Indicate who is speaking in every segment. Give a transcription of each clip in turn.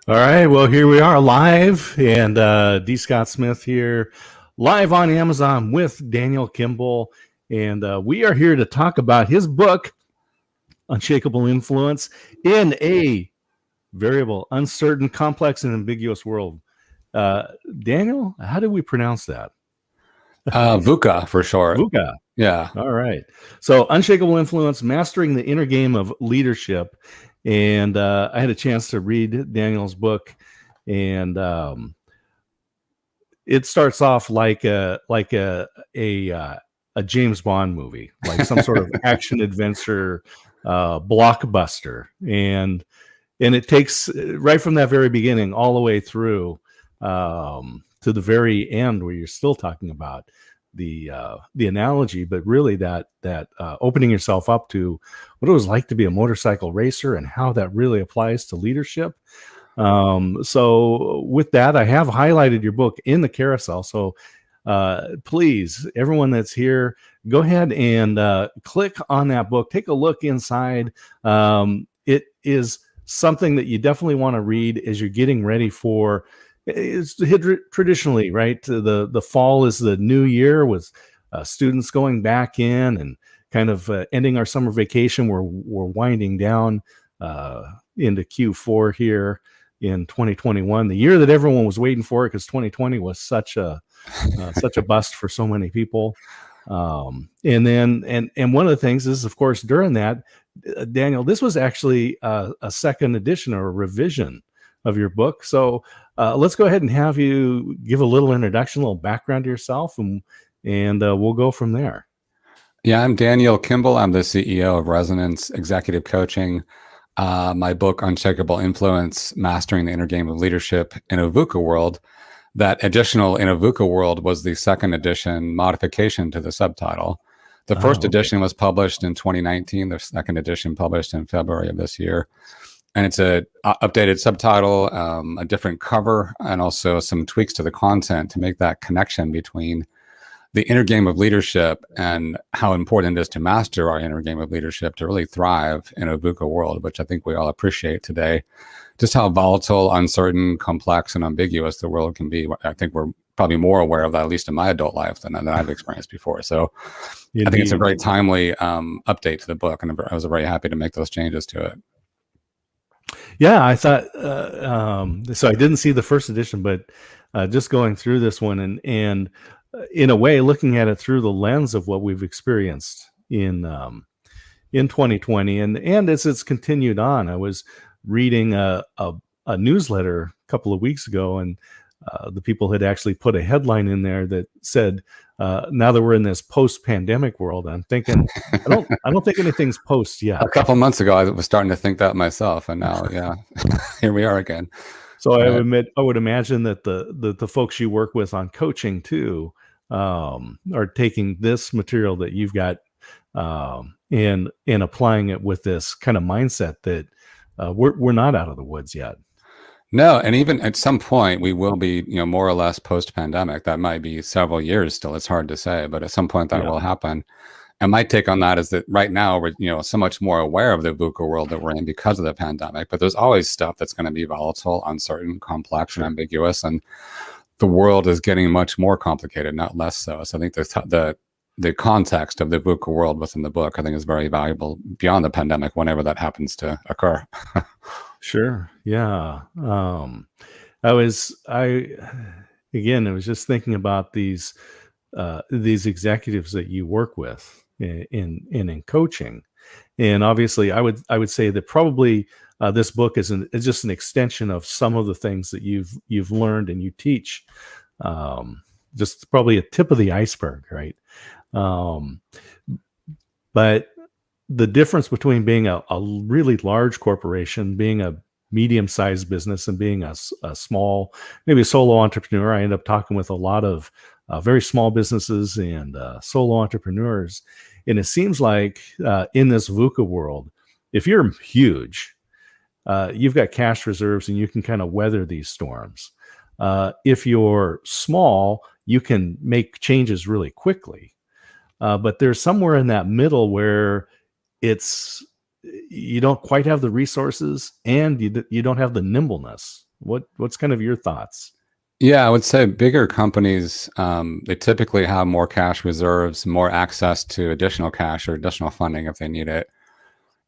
Speaker 1: All right, well, here we are live, and D. Scott Smith here, live on Amazon with Daniel Kimble, and we are here to talk about his book, Unshakeable Influence, in a variable, uncertain, complex, and ambiguous world. Daniel, how do we pronounce that?
Speaker 2: VUCA for short.
Speaker 1: VUCA.
Speaker 2: Yeah.
Speaker 1: All right. So, Unshakeable Influence, Mastering the Inner Game of Leadership. And I had a chance to read Daniel's book, and it starts off like a James Bond movie, like some sort of action adventure blockbuster, and it takes right from that very beginning all the way through to the very end, where you're still talking about the analogy, but really that opening yourself up to what it was like to be a motorcycle racer and how that really applies to leadership. So with that, I have highlighted your book in the carousel. So please, everyone that's here, go ahead and click on that book. Take a look inside. It is something that you definitely want to read as you're getting ready for. It's traditionally, right? The fall is the new year, with students going back in and kind of ending our summer vacation. We're winding down into Q4 here in 2021, the year that everyone was waiting for, because 2020 was such a bust for so many people. And one of the things is, of course, during that, Daniel, this was actually a second edition or a revision of your book. So let's go ahead and have you give a little introduction, a little background to yourself, and we'll go from there.
Speaker 2: Yeah, I'm Daniel Kimble. I'm the CEO of Resonance Executive Coaching. My book, Unshakeable Influence, Mastering the Inner Game of Leadership in a VUCA World. That additional in a VUCA World was the second edition modification to the subtitle. The first edition was published in 2019. The second edition published in February of this year. And it's a updated subtitle, a different cover, and also some tweaks to the content to make that connection between the inner game of leadership and how important it is to master our inner game of leadership to really thrive in a VUCA world, which I think we all appreciate today. Just how volatile, uncertain, complex, and ambiguous the world can be. I think we're probably more aware of that, at least in my adult life, than I've experienced before. So I think it's a very timely update to the book, and I was very happy to make those changes to it.
Speaker 1: Yeah, I thought so. I didn't see the first edition, but just going through this one and in a way looking at it through the lens of what we've experienced in 2020, and as it's continued on. I was reading a newsletter a couple of weeks ago, and the people had actually put a headline in there that said, now that we're in this post-pandemic world. I'm thinking, I don't think anything's post yet.
Speaker 2: A couple of months ago, I was starting to think that myself, and now, yeah, here we are again.
Speaker 1: So I would imagine that the folks you work with on coaching too are taking this material that you've got and applying it with this kind of mindset that we're not out of the woods yet.
Speaker 2: No, and even at some point we will be, more or less post-pandemic. That might be several years still. It's hard to say, but at some point that will happen. And my take on that is that right now we're, so much more aware of the VUCA world that we're in because of the pandemic. But there's always stuff that's going to be volatile, uncertain, complex, and ambiguous. And the world is getting much more complicated, not less so. So I think the the context of the VUCA world within the book, I think, is very valuable beyond the pandemic, whenever that happens to occur.
Speaker 1: Sure. Yeah. I again, I was just thinking about these executives that you work with in coaching, and obviously, I would say that probably this book is just an extension of some of the things that you've learned and you teach. Just probably a tip of the iceberg, right? Um, but the difference between being a really large corporation, being a medium-sized business, and being a small, maybe a solo entrepreneur. I end up talking with a lot of very small businesses and solo entrepreneurs. And it seems like in this VUCA world, if you're huge, you've got cash reserves and you can kind of weather these storms. If you're small, you can make changes really quickly. But there's somewhere in that middle where you don't quite have the resources and you don't have the nimbleness. What's kind of your thoughts?
Speaker 2: Yeah, I would say bigger companies, they typically have more cash reserves, more access to additional cash or additional funding if they need it.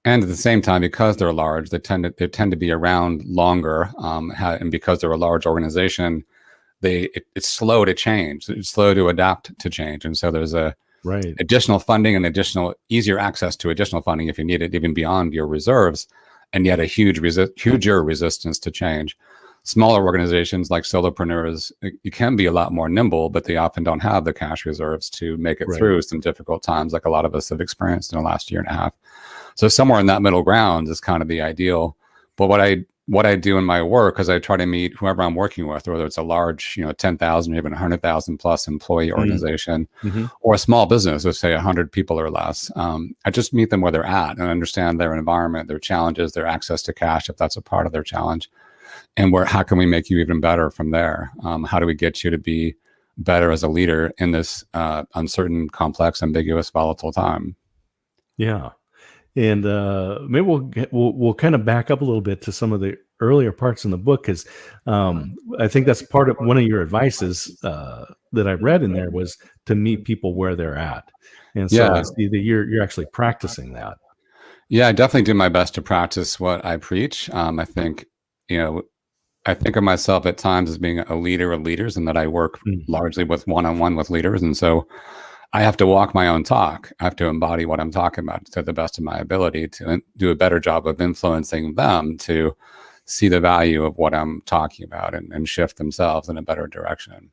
Speaker 2: And at the same time, because they're large, they tend to be around longer. And because they're a large organization, it's slow to change. It's slow to adapt to change. And so there's additional funding and easier access to additional funding if you need it, even beyond your reserves, and yet a huger resistance to change. Smaller organizations like solopreneurs, you can be a lot more nimble, but they often don't have the cash reserves to make it through some difficult times, like a lot of us have experienced in the last year and a half. So somewhere in that middle ground is kind of the ideal. But what I do in my work is I try to meet whoever I'm working with, whether it's a large, 10,000 or even 100,000 plus employee organization, or a small business, let's say 100 people or less. I just meet them where they're at and understand their environment, their challenges, their access to cash, if that's a part of their challenge, and how can we make you even better from there? How do we get you to be better as a leader in this uncertain, complex, ambiguous, volatile time?
Speaker 1: Yeah. And maybe we'll kind of back up a little bit to some of the earlier parts in the book, because I think that's part of one of your advices that I read in there was to meet people where they're at. And so I see that you're actually practicing that.
Speaker 2: Yeah, I definitely do my best to practice what I preach. I think of myself at times as being a leader of leaders, and that I work largely with one-on-one with leaders. And so I have to walk my own talk. I have to embody what I'm talking about to the best of my ability to do a better job of influencing them to see the value of what I'm talking about and shift themselves in a better direction.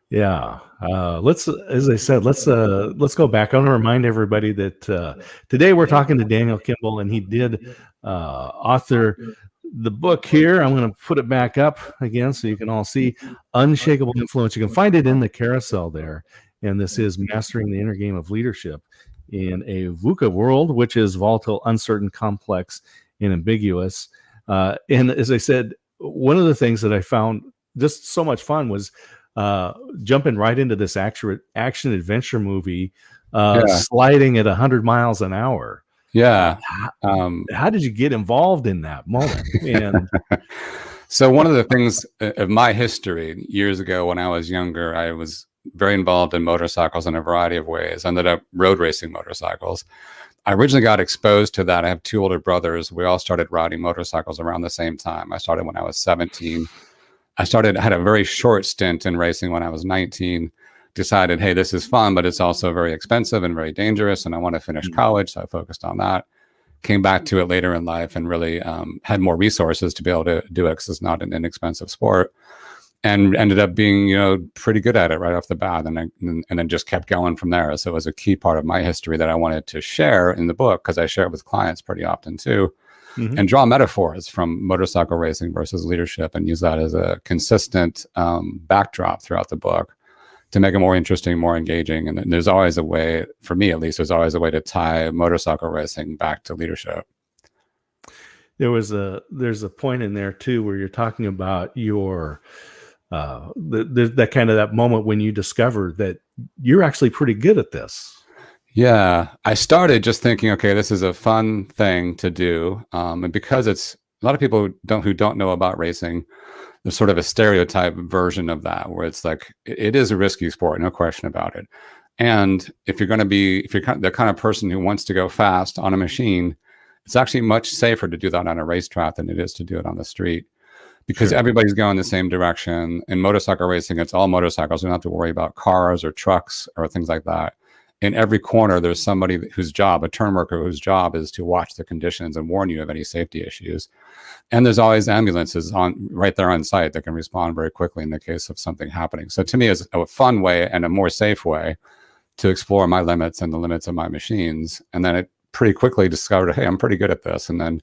Speaker 1: Yeah. As I said, let's go back. I want to remind everybody that today we're talking to Daniel Kimble, and he did author the book here. I'm going to put it back up again so you can all see Unshakeable Influence. You can find it in the carousel there. And this is Mastering the Inner Game of Leadership in a VUCA world, which is volatile, uncertain, complex, and ambiguous. And as I said, one of the things that I found just so much fun was jumping right into this action adventure movie, sliding at 100 miles an hour.
Speaker 2: Yeah.
Speaker 1: How did you get involved in that moment? And
Speaker 2: so one of the things of my history years ago when I was younger, I was very involved in motorcycles in a variety of ways. I ended up road racing motorcycles. I originally got exposed to that. I have two older brothers. We all started riding motorcycles around the same time. I started when I was 17. I had a very short stint in racing when I was 19. Decided, hey, this is fun, but it's also very expensive and very dangerous, and I want to finish college, so I focused on that. Came back to it later in life and really had more resources to be able to do it, because it's not an inexpensive sport, and ended up being pretty good at it right off the bat, and then just kept going from there. So it was a key part of my history that I wanted to share in the book, because I share it with clients pretty often too, and draw metaphors from motorcycle racing versus leadership, and use that as a consistent backdrop throughout the book to make it more interesting, more engaging. And there's always a way, for me at least, there's always a way to tie motorcycle racing back to leadership.
Speaker 1: There's a point in there too where you're talking about your that kind of that moment when you discover that you're actually pretty good at this.
Speaker 2: Yeah, I started just thinking, okay, this is a fun thing to do, and because it's a lot of people who don't know about racing, there's sort of a stereotype version of that where it's like it is a risky sport, no question about it. And if you're the kind of person who wants to go fast on a machine, it's actually much safer to do that on a racetrack than it is to do it on the street, because
Speaker 1: Sure.
Speaker 2: everybody's going the same direction. In motorcycle racing, it's all motorcycles. You don't have to worry about cars or trucks or things like that. In every corner, there's somebody a turn worker whose job is to watch the conditions and warn you of any safety issues. And there's always ambulances right there on site that can respond very quickly in the case of something happening. So to me, it's a fun way and a more safe way to explore my limits and the limits of my machines. And then it pretty quickly discovered, hey, I'm pretty good at this. And then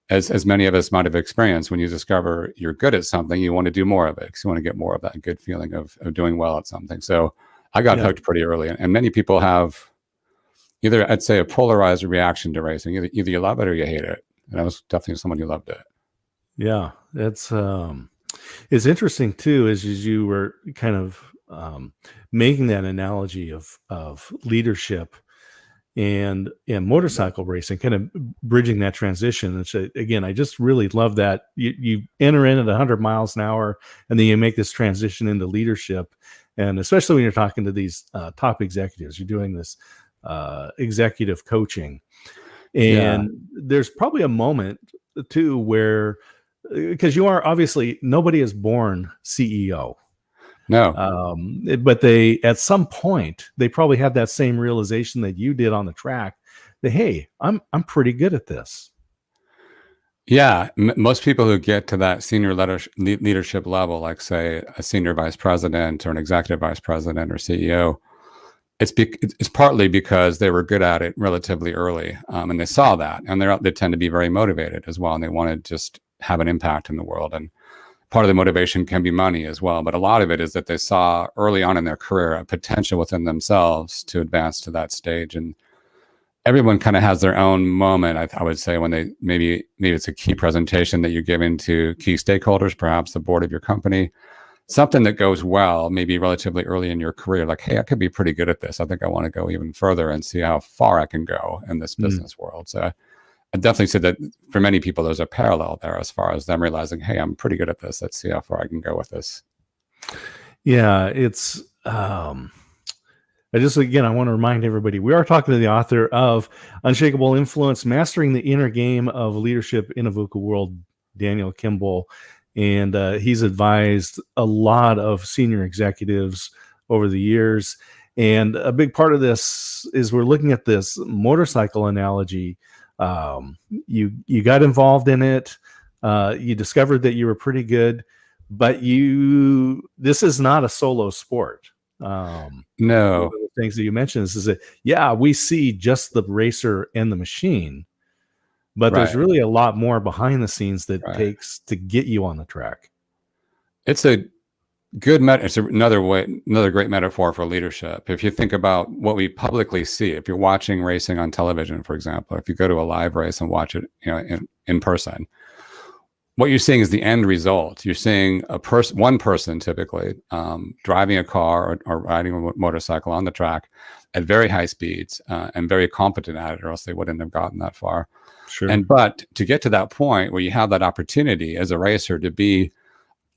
Speaker 2: as many of us might have experienced, when you discover you're good at something, you want to do more of it because you want to get more of that good feeling of doing well at something. So I got hooked pretty early. And many people have either, I'd say, a polarized reaction to racing. Either you love it or you hate it. And I was definitely someone who loved it.
Speaker 1: Yeah, it's interesting too, as you were kind of making that analogy of leadership and motorcycle racing, kind of bridging that transition. And so, again, I just really love that you enter in at 100 miles an hour, and then you make this transition into leadership. And especially when you're talking to these top executives, you're doing this executive coaching, and there's probably a moment too where, because you are obviously, nobody is born CEO.
Speaker 2: No.
Speaker 1: But they, at some point, they probably have that same realization that you did on the track that, hey, I'm pretty good at this.
Speaker 2: Yeah. Most people who get to that senior leadership level, like say a senior vice president or an executive vice president or CEO, it's partly because they were good at it relatively early, and they saw that, and they tend to be very motivated as well, and they want to just have an impact in the world. And part of the motivation can be money as well, but a lot of it is that they saw early on in their career a potential within themselves to advance to that stage. And everyone kind of has their own moment, I would say, when they maybe it's a key presentation that you're giving to key stakeholders, perhaps the board of your company, something that goes well, maybe relatively early in your career, like, hey, I could be pretty good at this. I think I want to go even further and see how far I can go in this business world. So I definitely said that for many people, there's a parallel there as far as them realizing, hey, I'm pretty good at this. Let's see how far I can go with this.
Speaker 1: Yeah, it's, I want to remind everybody, we are talking to the author of Unshakeable Influence, Mastering the Inner Game of Leadership in a VUCA World, Daniel Kimble. And he's advised a lot of senior executives over the years. And a big part of this is we're looking at this motorcycle analogy. You got involved in it. You discovered that you were pretty good, but this is not a solo sport.
Speaker 2: No.
Speaker 1: One of the things that you mentioned is that, yeah, we see just the racer and the machine, but there's really a lot more behind the scenes that takes to get you on the track.
Speaker 2: It's a good it's another great metaphor for leadership. If you think about what we publicly see, if you're watching racing on television, for example, if you go to a live race and watch it, in person, what you're seeing is the end result. You're seeing one person typically driving a car or riding a motorcycle on the track at very high speeds and very competent at it, or else they wouldn't have gotten that far.
Speaker 1: Sure.
Speaker 2: But to get to that point where you have that opportunity as a racer to be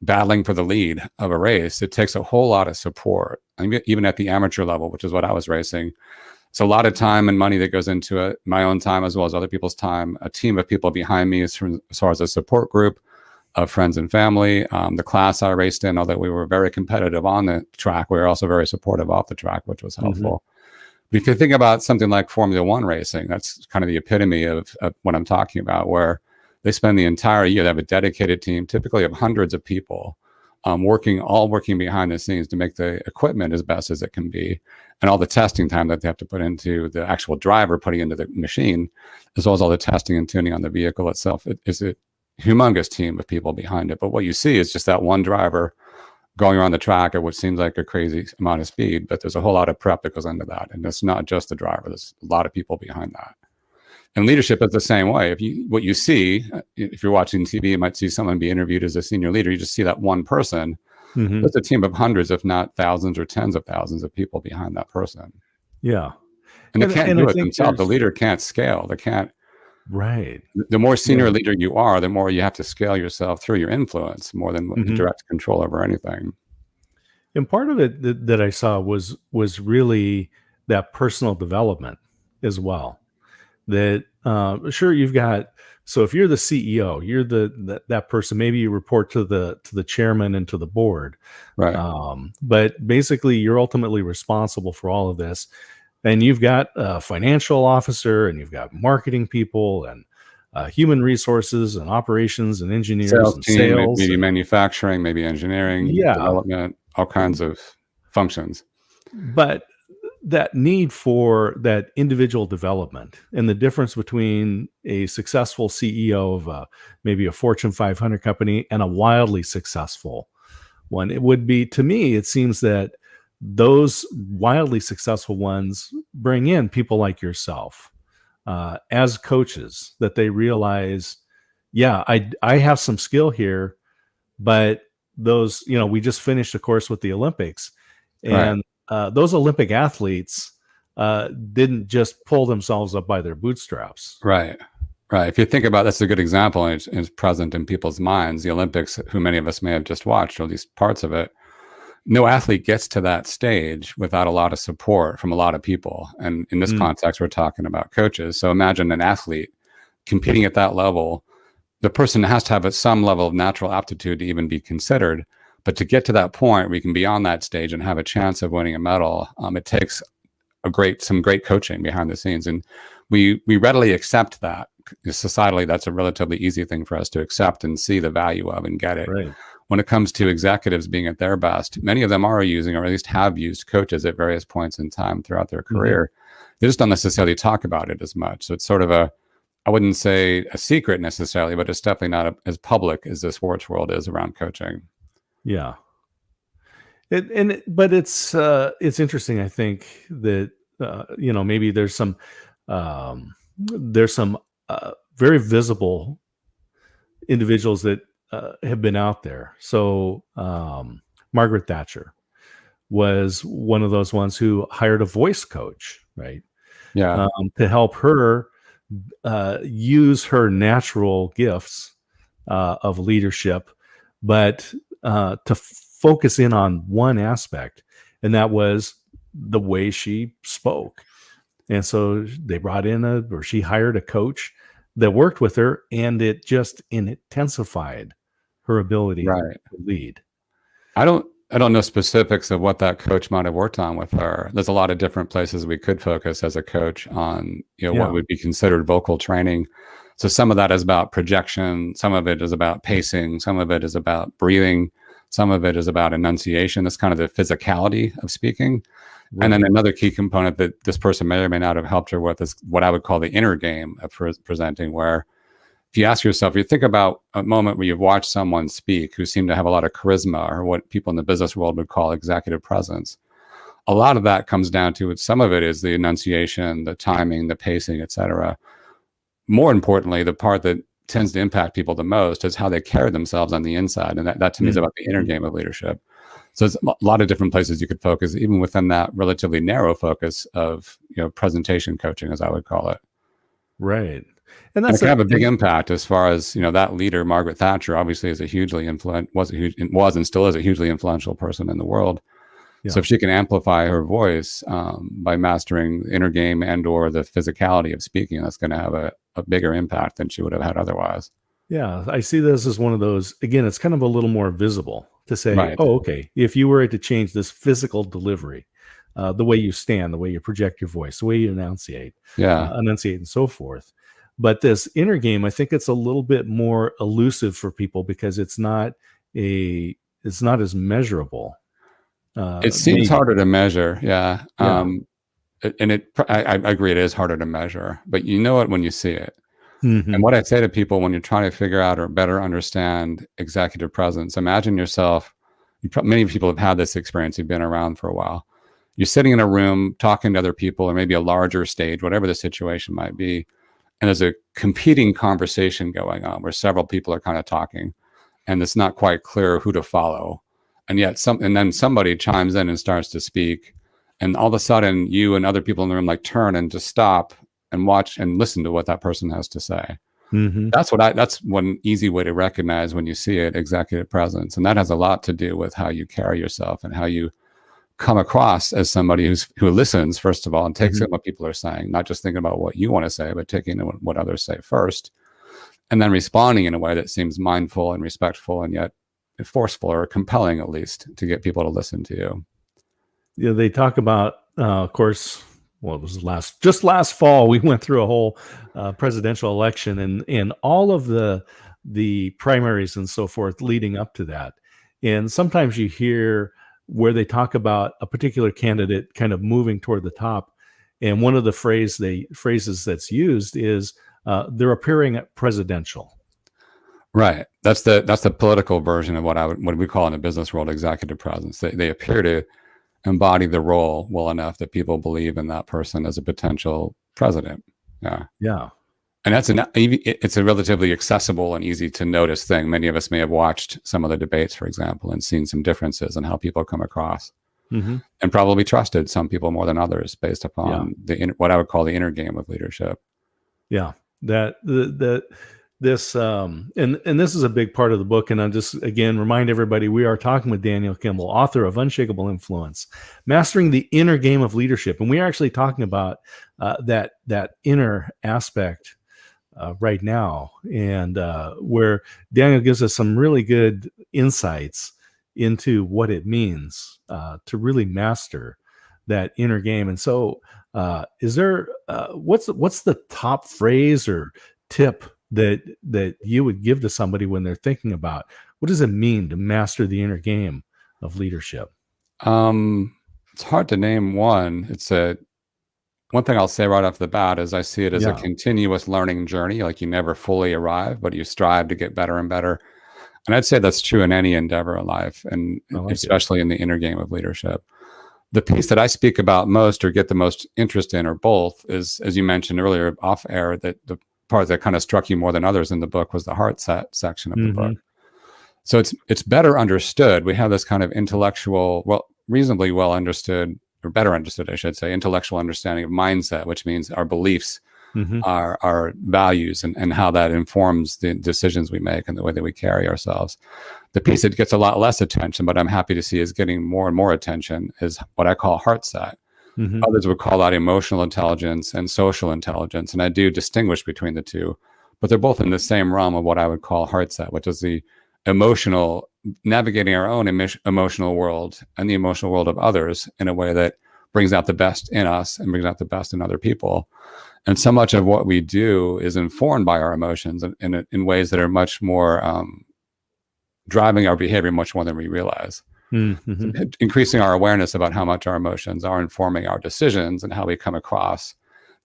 Speaker 2: battling for the lead of a race, it takes a whole lot of support. I mean, even at the amateur level, which is what I was racing, it's a lot of time and money that goes into it, my own time as well as other people's time, a team of people behind me as far as a support group of friends and family. The class I raced in, although we were very competitive on the track, we were also very supportive off the track, which was helpful. But if you think about something like Formula One racing, that's kind of the epitome of what I'm talking about, where they spend the entire year, they have a dedicated team, typically of hundreds of people, working behind the scenes to make the equipment as best as it can be, and all the testing time that they have to put into the actual driver putting into the machine, as well as all the testing and tuning on the vehicle itself. It is a humongous team of people behind it. But what you see is just that one driver going around the track at what seems like a crazy amount of speed, but there's a whole lot of prep that goes into that. And it's not just the driver, there's a lot of people behind that. And leadership is the same way. What you see, if you're watching TV, you might see someone be interviewed as a senior leader. You just see that one person. There's a team of hundreds, if not thousands or tens of thousands of people behind that person.
Speaker 1: Yeah.
Speaker 2: And they can't do it themselves. The leader can't scale. They can't.
Speaker 1: Right.
Speaker 2: The more senior leader you are, the more you have to scale yourself through your influence, more than direct control over anything.
Speaker 1: And part of it that I saw was really that personal development as well. That sure you've got, so if you're the CEO, you're that person. Maybe you report to the chairman and to the board,
Speaker 2: Right.
Speaker 1: but basically you're ultimately responsible for all of this. And you've got a financial officer, and you've got marketing people, and human resources, and operations, and engineers,
Speaker 2: Sales
Speaker 1: and
Speaker 2: team,
Speaker 1: sales,
Speaker 2: maybe
Speaker 1: and
Speaker 2: manufacturing, maybe engineering,
Speaker 1: yeah.
Speaker 2: development, all kinds of functions.
Speaker 1: But that need for that individual development, and the difference between a successful CEO of maybe a Fortune 500 company and a wildly successful one, it would be, to me, it seems that those wildly successful ones bring in people like yourself as coaches, that they realize, yeah, I have some skill here, but those, we just finished a course with the Olympics,
Speaker 2: Right.
Speaker 1: and those Olympic athletes didn't just pull themselves up by their bootstraps.
Speaker 2: Right. Right. If you think about, that's a good example, and it's present in people's minds. The Olympics, who many of us may have just watched, or at least parts of it, no athlete gets to that stage without a lot of support from a lot of people. And in this context, we're talking about coaches. So imagine an athlete competing at that level. The person has to have some level of natural aptitude to even be considered. But to get to that point where you can be on that stage and have a chance of winning a medal, it takes some great coaching behind the scenes. And we readily accept that. Societally, that's a relatively easy thing for us to accept and see the value of and get it.
Speaker 1: Right.
Speaker 2: When it comes to executives being at their best, many of them are using, or at least have used, coaches at various points in time throughout their career. They just don't necessarily talk about it as much. So it's sort of I wouldn't say a secret necessarily, but it's definitely not as public as the sports world is around coaching.
Speaker 1: Yeah. But it's interesting. I think that maybe there's some very visible individuals that have been out there. So Margaret Thatcher was one of those ones who hired a voice coach, right?
Speaker 2: Yeah.
Speaker 1: To help her use her natural gifts of leadership, but to focus in on one aspect, and that was the way she spoke. And so they brought in she hired a coach that worked with her, and it just intensified her ability
Speaker 2: Right.
Speaker 1: to lead.
Speaker 2: I don't know specifics of what that coach might have worked on with her. There's a lot of different places we could focus as a coach on, what would be considered vocal training. So some of that is about projection, some of it is about pacing, some of it is about breathing, some of it is about enunciation. That's kind of the physicality of speaking. Right. And then another key component that this person may or may not have helped her with is what I would call the inner game of presenting, where if you ask yourself, you think about a moment where you've watched someone speak who seemed to have a lot of charisma, or what people in the business world would call executive presence. A lot of that comes down to, some of it is the enunciation, the timing, the pacing, et cetera. More importantly, the part that tends to impact people the most is how they carry themselves on the inside. And that to me is about the inner game of leadership. So there's a lot of different places you could focus, even within that relatively narrow focus of, presentation coaching, as I would call it.
Speaker 1: Right.
Speaker 2: And it can have a big impact as far as, that leader, Margaret Thatcher, obviously is was and still is a hugely influential person in the world. Yeah. So if she can amplify her voice by mastering the inner game and or the physicality of speaking, that's going to have a bigger impact than she would have had otherwise.
Speaker 1: Yeah, I see this as one of those, again, it's kind of a little more visible to say, right. Oh, okay, if you were to change this physical delivery, the way you stand, the way you project your voice, the way you enunciate and so forth. But this inner game, I think it's a little bit more elusive for people because it's not as measurable.
Speaker 2: It seems harder to measure. Yeah. And I agree, it is harder to measure, but you know it when you see it. Mm-hmm. And what I say to people when you're trying to figure out or better understand executive presence, imagine yourself, many people have had this experience, you've been around for a while. You're sitting in a room talking to other people, or maybe a larger stage, whatever the situation might be. And there's a competing conversation going on where several people are kind of talking, and it's not quite clear who to follow. And yet then somebody chimes in and starts to speak. And all of a sudden you and other people in the room turn and just stop and watch and listen to what that person has to say.
Speaker 1: Mm-hmm.
Speaker 2: That's one easy way to recognize when you see it, executive presence. And that has a lot to do with how you carry yourself and how you come across as somebody who listens, first of all, and takes
Speaker 1: Mm-hmm.
Speaker 2: in what people are saying, not just thinking about what you want to say, but taking in what others say first, and then responding in a way that seems mindful and respectful and yet forceful or compelling, at least, to get people to listen to you.
Speaker 1: Yeah, they talk about, of course, well, it was last fall, we went through a whole presidential election and all of the primaries and so forth leading up to that. And sometimes you hear where they talk about a particular candidate kind of moving toward the top. And one of the phrases that's used is they're appearing at presidential.
Speaker 2: Right. That's the political version of what we call in the business world executive presence. They appear to embody the role well enough that people believe in that person as a potential president. Yeah.
Speaker 1: Yeah.
Speaker 2: And it's a relatively accessible and easy to notice thing. Many of us may have watched some of the debates, for example, and seen some differences in how people come across,
Speaker 1: Mm-hmm.
Speaker 2: and probably trusted some people more than others based upon what I would call the inner game of leadership.
Speaker 1: Yeah. That this and this is a big part of the book. And I'll just again remind everybody we are talking with Daniel Kimble, author of Unshakeable Influence, Mastering the Inner Game of Leadership. And we are actually talking about that inner aspect right now, and where Daniel gives us some really good insights into what it means to really master that inner game. And so is there what's the top phrase or tip that you would give to somebody when they're thinking about what does it mean to master the inner game of leadership?
Speaker 2: It's hard to name one. One thing I'll say right off the bat is I see it as a continuous learning journey. Like you never fully arrive, but you strive to get better and better. And I'd say that's true in any endeavor in life, and especially in the inner game of leadership. The piece that I speak about most or get the most interest in, or both, is, as you mentioned earlier off air, that the part that kind of struck you more than others in the book was the heart section of the book. So it's better understood. We have this kind of intellectual, reasonably well understood, or better understood, I should say, intellectual understanding of mindset, which means our beliefs, our values, and how that informs the decisions we make and the way that we carry ourselves. The piece that gets a lot less attention, but I'm happy to see is getting more and more attention, is what I call heart set. Others would call that emotional intelligence and social intelligence. And I do distinguish between the two, but they're both in the same realm of what I would call heart set, which is the emotional, navigating our own emotional world and the emotional world of others in a way that brings out the best in us and brings out the best in other people. And so much of what we do is informed by our emotions in ways that are much more driving our behavior much more than we realize. Increasing our awareness about how much our emotions are informing our decisions and how we come across,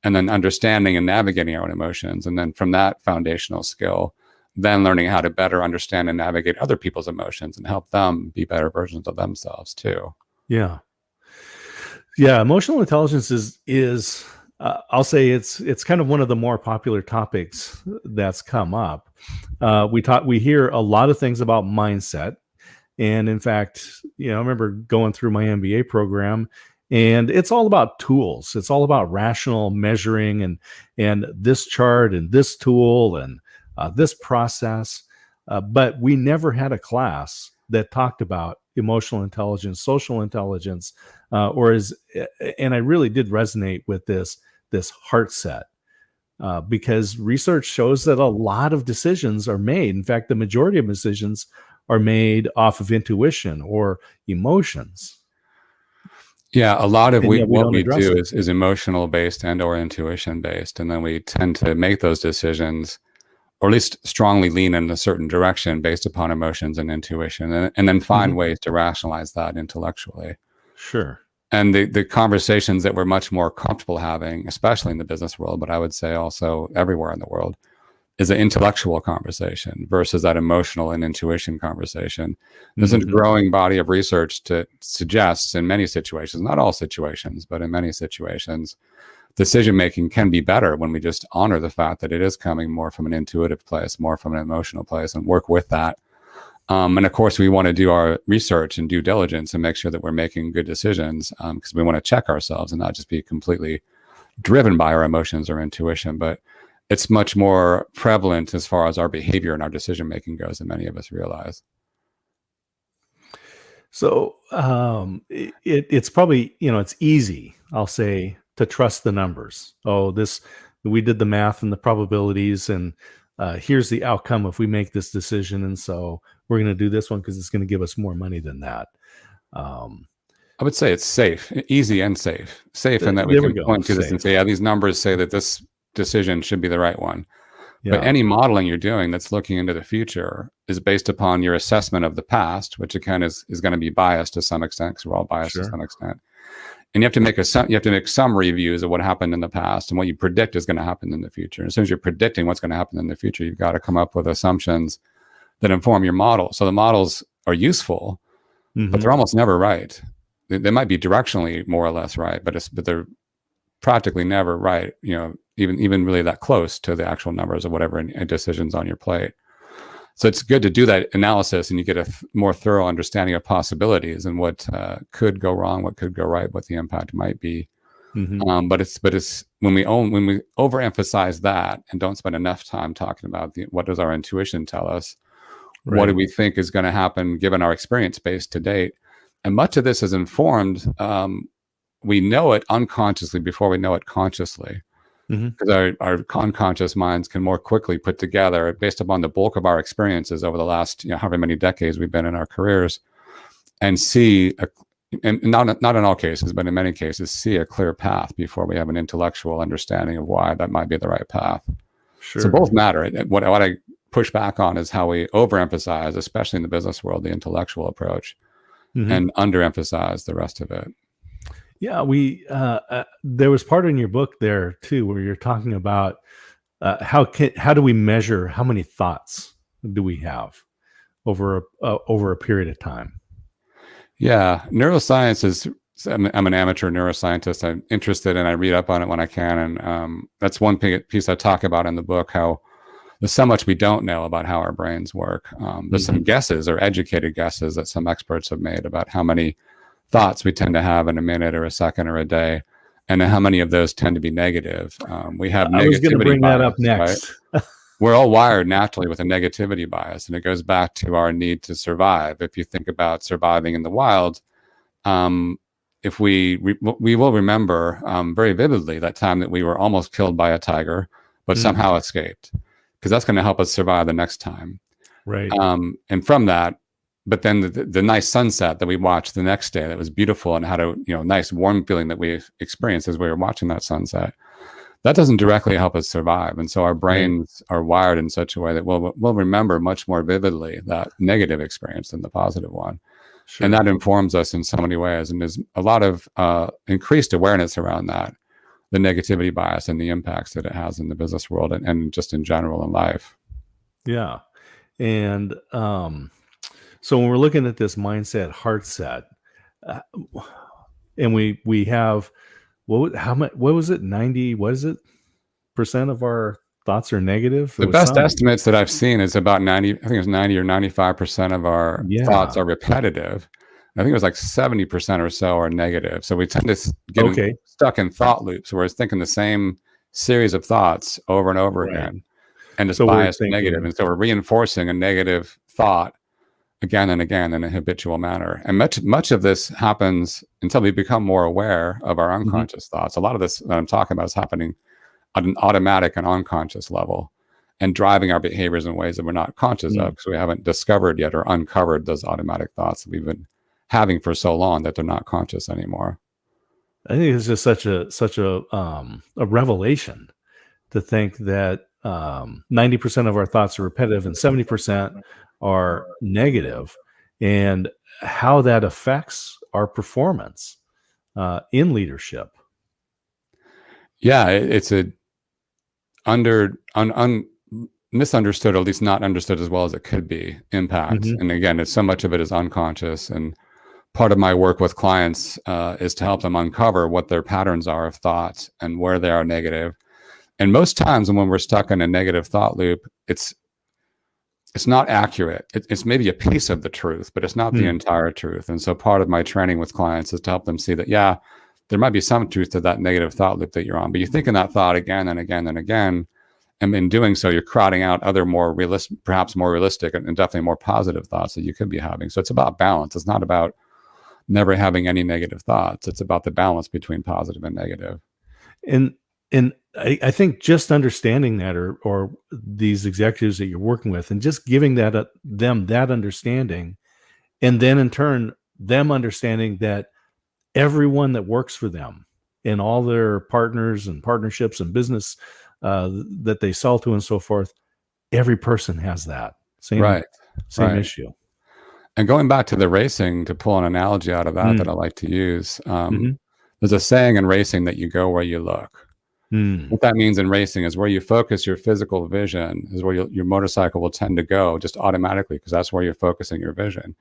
Speaker 2: and then understanding and navigating our own emotions. And then from that foundational skill, then learning how to better understand and navigate other people's emotions and help them be better versions of themselves too. Yeah.
Speaker 1: Emotional intelligence is I'll say it's kind of one of the more popular topics that's come up. We hear a lot of things about mindset. And in fact, I remember going through my MBA program, and it's all about tools. It's all about rational measuring and this chart and this tool and this process. But we never had a class that talked about emotional intelligence, social intelligence, and I really did resonate with this heart set. Because research shows that a lot of decisions are made. In fact, the majority of decisions are made off of intuition or emotions.
Speaker 2: Yeah, a lot of what we do is emotional based and or intuition based. And then we tend to make those decisions, or at least strongly lean in a certain direction based upon emotions and intuition, and then find ways to rationalize that intellectually.
Speaker 1: Sure.
Speaker 2: And the conversations that we're much more comfortable having, especially in the business world, but I would say also everywhere in the world, is an intellectual conversation versus that emotional and intuition conversation. There's a growing body of research that suggests in many situations, not all situations, but in many situations, decision-making can be better when we just honor the fact that it is coming more from an intuitive place, more from an emotional place, and work with that. And of course, we want to do our research and due diligence and make sure that we're making good decisions, because we want to check ourselves and not just be completely driven by our emotions or intuition. But it's much more prevalent as far as our behavior and our decision making goes than many of us realize.
Speaker 1: So it's probably, it's easy, I'll say, to trust the numbers. Oh, we did the math and the probabilities, and here's the outcome if we make this decision. And so we're going to do this one because it's going to give us more money than that.
Speaker 2: I would say it's safe, easy and safe. Safe in that we can point to this and say, yeah, these numbers say that this decision should be the right one. Yeah. But any modeling you're doing that's looking into the future is based upon your assessment of the past, which again is going to be biased to some extent, because we're all biased to some extent. And you have to make some reviews of what happened in the past and what you predict is going to happen in the future. And as soon as you're predicting what's going to happen in the future, you've got to come up with assumptions that inform your model. So the models are useful, but they're almost never right. They might be directionally more or less right, but they're practically never right. Even really that close to the actual numbers or whatever decisions on your plate. So it's good to do that analysis, and you get a more thorough understanding of possibilities and what could go wrong, what could go right, what the impact might be. But it's when we overemphasize that and don't spend enough time talking about what does our intuition tell us, what do we think is going to happen given our experience base to date, and much of this is informed. We know it unconsciously before we know it consciously. Because our unconscious minds can more quickly put together, based upon the bulk of our experiences over the last however many decades we've been in our careers, and see, and not in all cases, but in many cases, see a clear path before we have an intellectual understanding of why that might be the right path. Sure. So both matter. What I push back on is how we overemphasize, especially in the business world, the intellectual approach, and underemphasize the rest of it.
Speaker 1: Yeah, there was part in your book there too, where you're talking about how do we measure how many thoughts do we have over a period of time?
Speaker 2: Yeah, neuroscience is. I'm an amateur neuroscientist. I'm interested, and I read up on it when I can. And that's one piece I talk about in the book. How there's so much we don't know about how our brains work. There's some guesses or educated guesses that some experts have made about how many thoughts we tend to have in a minute or a second or a day, and how many of those tend to be negative. We have negativity. I was going to bring that up next. Right? We're all wired naturally with a negativity bias, and it goes back to our need to survive. If you think about surviving in the wild, if we will remember very vividly that time that we were almost killed by a tiger, but somehow escaped, because that's going to help us survive the next time. Right. And from that, but then the nice sunset that we watched the next day that was beautiful and had a nice warm feeling that we experienced as we were watching that sunset, that doesn't directly help us survive. And so our brains are wired in such a way that we'll remember much more vividly that negative experience than the positive one. Sure. And that informs us in so many ways. And there's a lot of increased awareness around that, the negativity bias and the impacts that it has in the business world and just in general in life.
Speaker 1: Yeah. And so when we're looking at this mindset, heart set, and we have, what was it? 90, what is it? % of our thoughts are negative?
Speaker 2: The best estimates that I've seen is about 90, I think it was 90 or 95% of our thoughts are repetitive. I think it was like 70% or so are negative. So we tend to get stuck in thought loops where it's thinking the same series of thoughts over and over again. And it's biased negative. And so we're reinforcing a negative thought again and again in a habitual manner. And much of this happens until we become more aware of our unconscious thoughts. A lot of this that I'm talking about is happening at an automatic and unconscious level and driving our behaviors in ways that we're not conscious of, because we haven't discovered yet or uncovered those automatic thoughts that we've been having for so long that they're not conscious anymore.
Speaker 1: I think it's just such a revelation to think that 90% of our thoughts are repetitive and 70% are negative, and how that affects our performance in leadership.
Speaker 2: Yeah, it's a misunderstood, or at least not understood as well as it could be, impact. And again, so much of it is unconscious. And part of my work with clients is to help them uncover what their patterns are of thought and where they are negative. And most times when we're stuck in a negative thought loop, it's not accurate. It's maybe a piece of the truth, but it's not the entire truth. And so part of my training with clients is to help them see that, there might be some truth to that negative thought loop that you're on, but you're thinking that thought again and again and again, And in doing so, you're crowding out other more realistic, perhaps more realistic and definitely more positive thoughts that you could be having. So it's about balance. It's not about never having any negative thoughts. It's about the balance between positive and negative.
Speaker 1: And I think just understanding that, or these executives that you're working with, and just giving that them that understanding, and then in turn them understanding that everyone that works for them and all their partners and partnerships and business that they sell to and so forth, every person has that same issue.
Speaker 2: And going back to the racing, to pull an analogy out of that I like to use, there's a saying in racing that you go where you look. What that means in racing is where you focus your physical vision is where your motorcycle will tend to go just automatically, because that's where you're focusing your vision.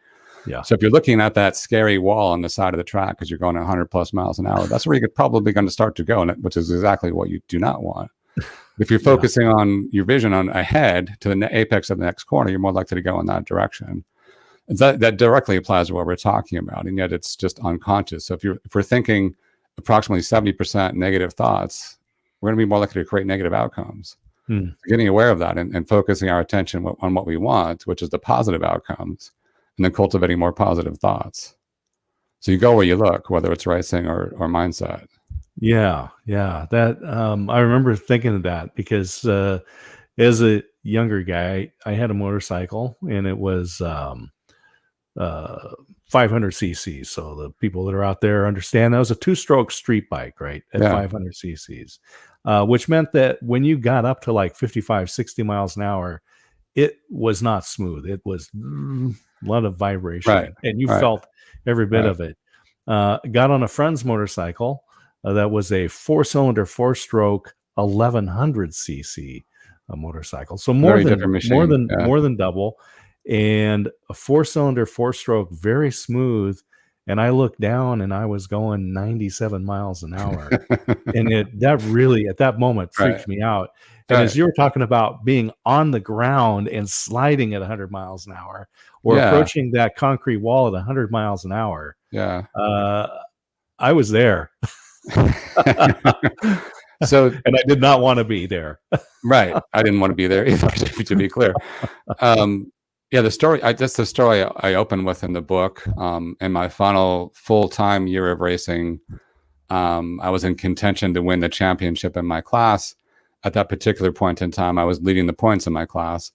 Speaker 1: Yeah.
Speaker 2: So if you're looking at that scary wall on the side of the track because you're going 100 plus miles an hour, that's where you're probably going to start to go, which is exactly what you do not want. If you're focusing on your vision on ahead to the apex of the next corner, you're more likely to go in that direction. That directly applies to what we're talking about, and yet it's just unconscious. So if we're thinking approximately 70% negative thoughts, we're going to be more likely to create negative outcomes. Getting aware of that and focusing our attention on what we want, which is the positive outcomes, and then cultivating more positive thoughts. So you go where you look, whether it's racing or mindset.
Speaker 1: Yeah. That I remember thinking of that because as a younger guy, I had a motorcycle, and it was 500 cc's. So the people that are out there understand that was a 2-stroke street bike, right? At 500 cc's, which meant that when you got up to like 55, 60 miles an hour, it was not smooth. It was a lot of vibration, and you felt every bit of it. Got on a friend's motorcycle that was a 4-cylinder, 4-stroke, 1100 cc motorcycle. So more than double, and a 4-cylinder, 4-stroke, very smooth. And I looked down, and I was going 97 miles an hour, and that really at that moment freaked me out. And as you were talking about being on the ground and sliding at 100 miles an hour, or approaching that concrete wall at 100 miles an hour, I was there.
Speaker 2: So,
Speaker 1: and I did not want to be there.
Speaker 2: I didn't want to be there either, to be clear. The story, that's the story I open with in the book. In my final full-time year of racing, I was in contention to win the championship in my class. At that particular point in time, I was leading the points in my class.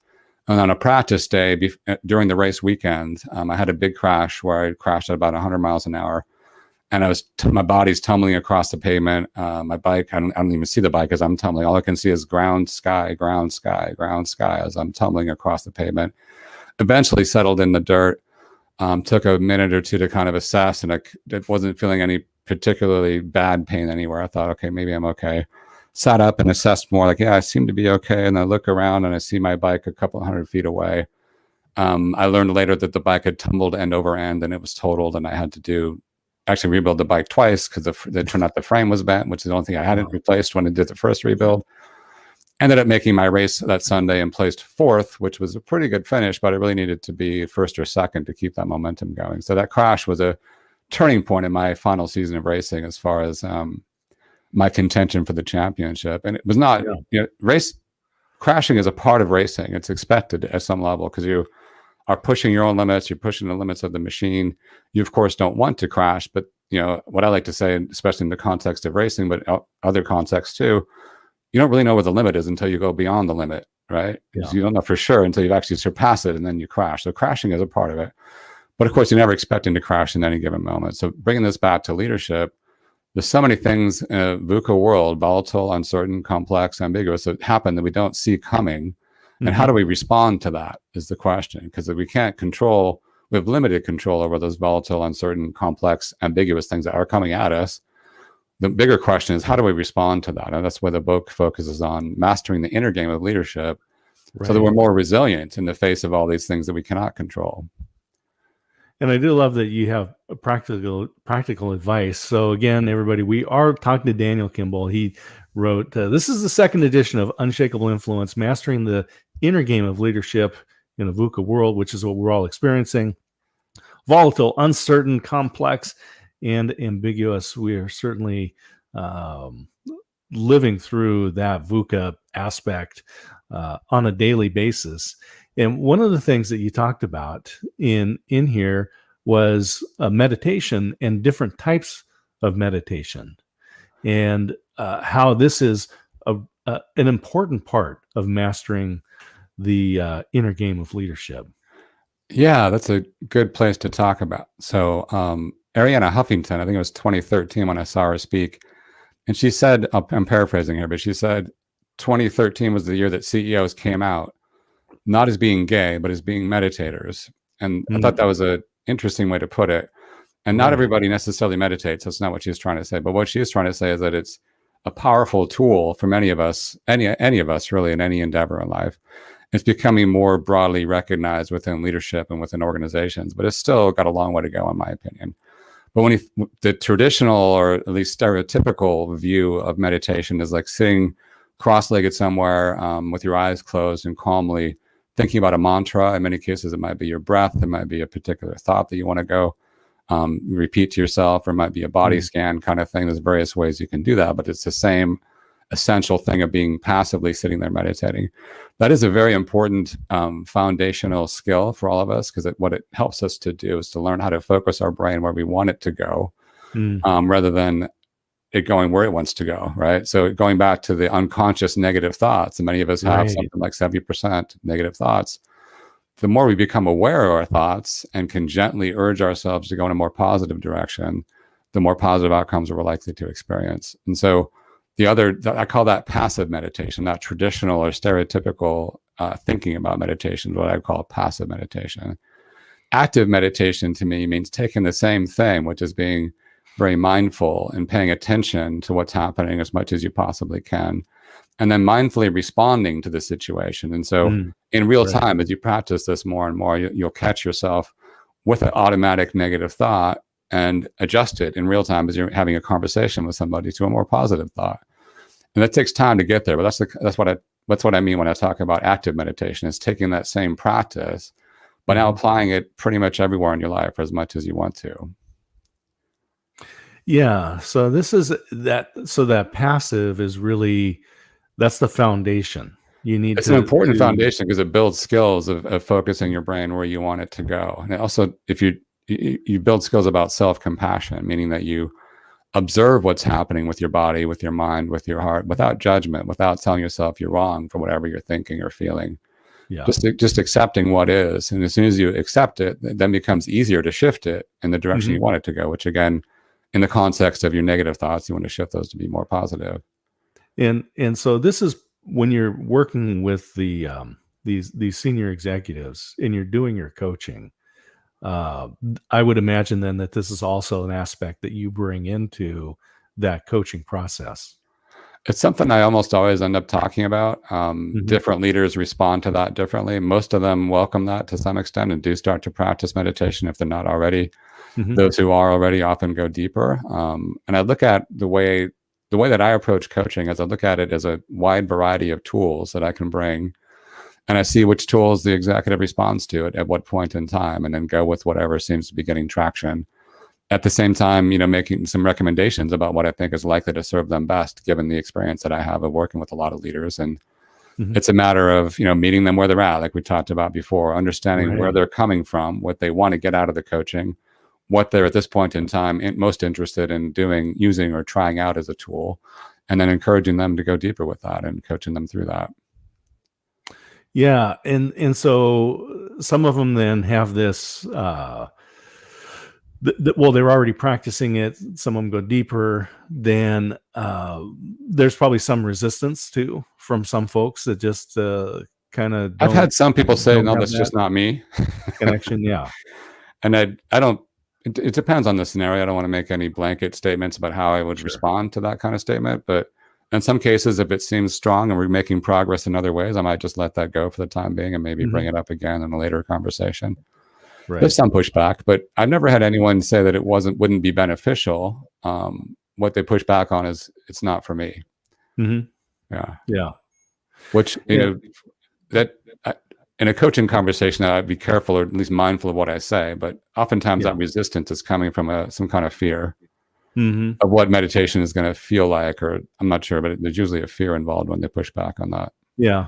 Speaker 2: And on a practice day during the race weekend, I had a big crash where I crashed at about 100 miles an hour. And my body's tumbling across the pavement. My bike, I don't even see the bike as I'm tumbling. All I can see is ground, sky, ground, sky, ground, sky as I'm tumbling across the pavement. Eventually settled in the dirt. Took a minute or two to kind of assess, and I wasn't feeling any particularly bad pain anywhere. I thought, okay, maybe I'm okay. Sat up and assessed more, like, I seem to be okay. And I look around and I see my bike a couple hundred feet away. I learned later that the bike had tumbled end over end and it was totaled, and I had to actually rebuild the bike twice because it turned out the frame was bent, which is the only thing I hadn't replaced when I did the first rebuild. Ended up making my race that Sunday and placed 4th, which was a pretty good finish, but I really needed to be 1st or 2nd to keep that momentum going. So that crash was a turning point in my final season of racing as far as my contention for the championship. And it was not, race crashing is a part of racing. It's expected at some level because you are pushing your own limits. You're pushing the limits of the machine. You, of course, don't want to crash, but what I like to say, especially in the context of racing, but other contexts too, you don't really know where the limit is until you go beyond the limit, right? Because you don't know for sure until you've actually surpassed it, and then you crash. So crashing is a part of it. But of course, you're never expecting to crash in any given moment. So bringing this back to leadership, there's so many things in a VUCA world, volatile, uncertain, complex, ambiguous, that happen that we don't see coming. And how do we respond to that is the question. Because if we can't control, we have limited control over those volatile, uncertain, complex, ambiguous things that are coming at us. The bigger question is, how do we respond to that? And that's where the book focuses on mastering the inner game of leadership, so that we're more resilient in the face of all these things that we cannot control.
Speaker 1: And I do love that you have a practical advice. So again, everybody, we are talking to Daniel Kimble. He wrote, this is the 2nd edition of Unshakeable Influence, Mastering the Inner Game of Leadership in a VUCA World, which is what we're all experiencing. Volatile, uncertain, complex, and ambiguous. We are certainly living through that VUCA aspect on a daily basis. And one of the things that you talked about in here was meditation and different types of meditation, and how this is an important part of mastering the inner game of leadership.
Speaker 2: Yeah, that's a good place to talk about. So Arianna Huffington, I think it was 2013 when I saw her speak, and she said, I'm paraphrasing here, but she said 2013 was the year that CEOs came out, not as being gay, but as being meditators. And I thought that was an interesting way to put it. And not everybody necessarily meditates. That's not what she's trying to say. But what she is trying to say is that it's a powerful tool for many of us, any of us really, in any endeavor in life. It's becoming more broadly recognized within leadership and within organizations, but it's still got a long way to go, in my opinion. But when the traditional, or at least stereotypical view of meditation is like sitting cross-legged somewhere with your eyes closed and calmly thinking about a mantra. In many cases, it might be your breath. It might be a particular thought that you want to go repeat to yourself, or it might be a body scan kind of thing. There's various ways you can do that, but it's the same essential thing of being passively sitting there meditating. That is a very important foundational skill for all of us, because what it helps us to do is to learn how to focus our brain where we want it to go, rather than it going where it wants to go, right? So going back to the unconscious negative thoughts, and many of us have something like 70% negative thoughts. The more we become aware of our thoughts and can gently urge ourselves to go in a more positive direction, the more positive outcomes we're likely to experience. And so I call that passive meditation, not traditional or stereotypical thinking about meditation, what I call passive meditation. Active meditation to me means taking the same thing, which is being very mindful and paying attention to what's happening as much as you possibly can, and then mindfully responding to the situation. And so in real time, as you practice this more and more, you'll catch yourself with an automatic negative thought and adjust it in real time as you're having a conversation with somebody to a more positive thought. And that takes time to get there, but that's what I mean when I talk about active meditation, is taking that same practice, but now applying it pretty much everywhere in your life as much as you want to.
Speaker 1: Yeah. So that passive is really, that's the foundation. It's
Speaker 2: an important foundation, because it builds skills of focusing your brain where you want it to go. And also, if you build skills about self-compassion, meaning that you observe what's happening with your body, with your mind, with your heart, without judgment, without telling yourself you're wrong for whatever you're thinking or feeling. Yeah. Just accepting what is. And as soon as you accept it, it then becomes easier to shift it in the direction you want it to go, which again, in the context of your negative thoughts, you want to shift those to be more positive.
Speaker 1: And so this is when you're working with the these senior executives and you're doing your coaching. I would imagine then that this is also an aspect that you bring into that coaching process.
Speaker 2: It's something I almost always end up talking about. Different leaders respond to that differently. Most of them welcome that to some extent and do start to practice meditation if they're not already. Those who are already often go deeper. And I look at the way that I approach coaching, as I look at it as a wide variety of tools that I can bring. And I see which tools the executive responds to at what point in time, and then go with whatever seems to be getting traction. At the same time, making some recommendations about what I think is likely to serve them best, given the experience that I have of working with a lot of leaders. And it's a matter of, meeting them where they're at, like we talked about before, understanding where they're coming from, what they want to get out of the coaching, what they're at this point in time most interested in doing, using, or trying out as a tool, and then encouraging them to go deeper with that and coaching them through that.
Speaker 1: Yeah. And so some of them then have this, well, they're already practicing it. Some of them go deeper. Then there's probably some resistance too from some folks that just kind of.
Speaker 2: I've had some people say, "No, that's just not me."
Speaker 1: Connection, yeah.
Speaker 2: And I don't. It depends on the scenario. I don't want to make any blanket statements about how I would respond to that kind of statement. But in some cases, if it seems strong and we're making progress in other ways, I might just let that go for the time being and maybe bring it up again in a later conversation. Right. There's some pushback, but I've never had anyone say that it wouldn't be beneficial. What they push back on is it's not for me. Yeah. Which that in a coaching conversation, I'd be careful, or at least mindful of what I say. But oftentimes that resistance is coming from some kind of fear.
Speaker 1: Hmm.
Speaker 2: of what meditation is going to feel like, or I'm not sure, but there's usually a fear involved when they push back on that.
Speaker 1: Yeah.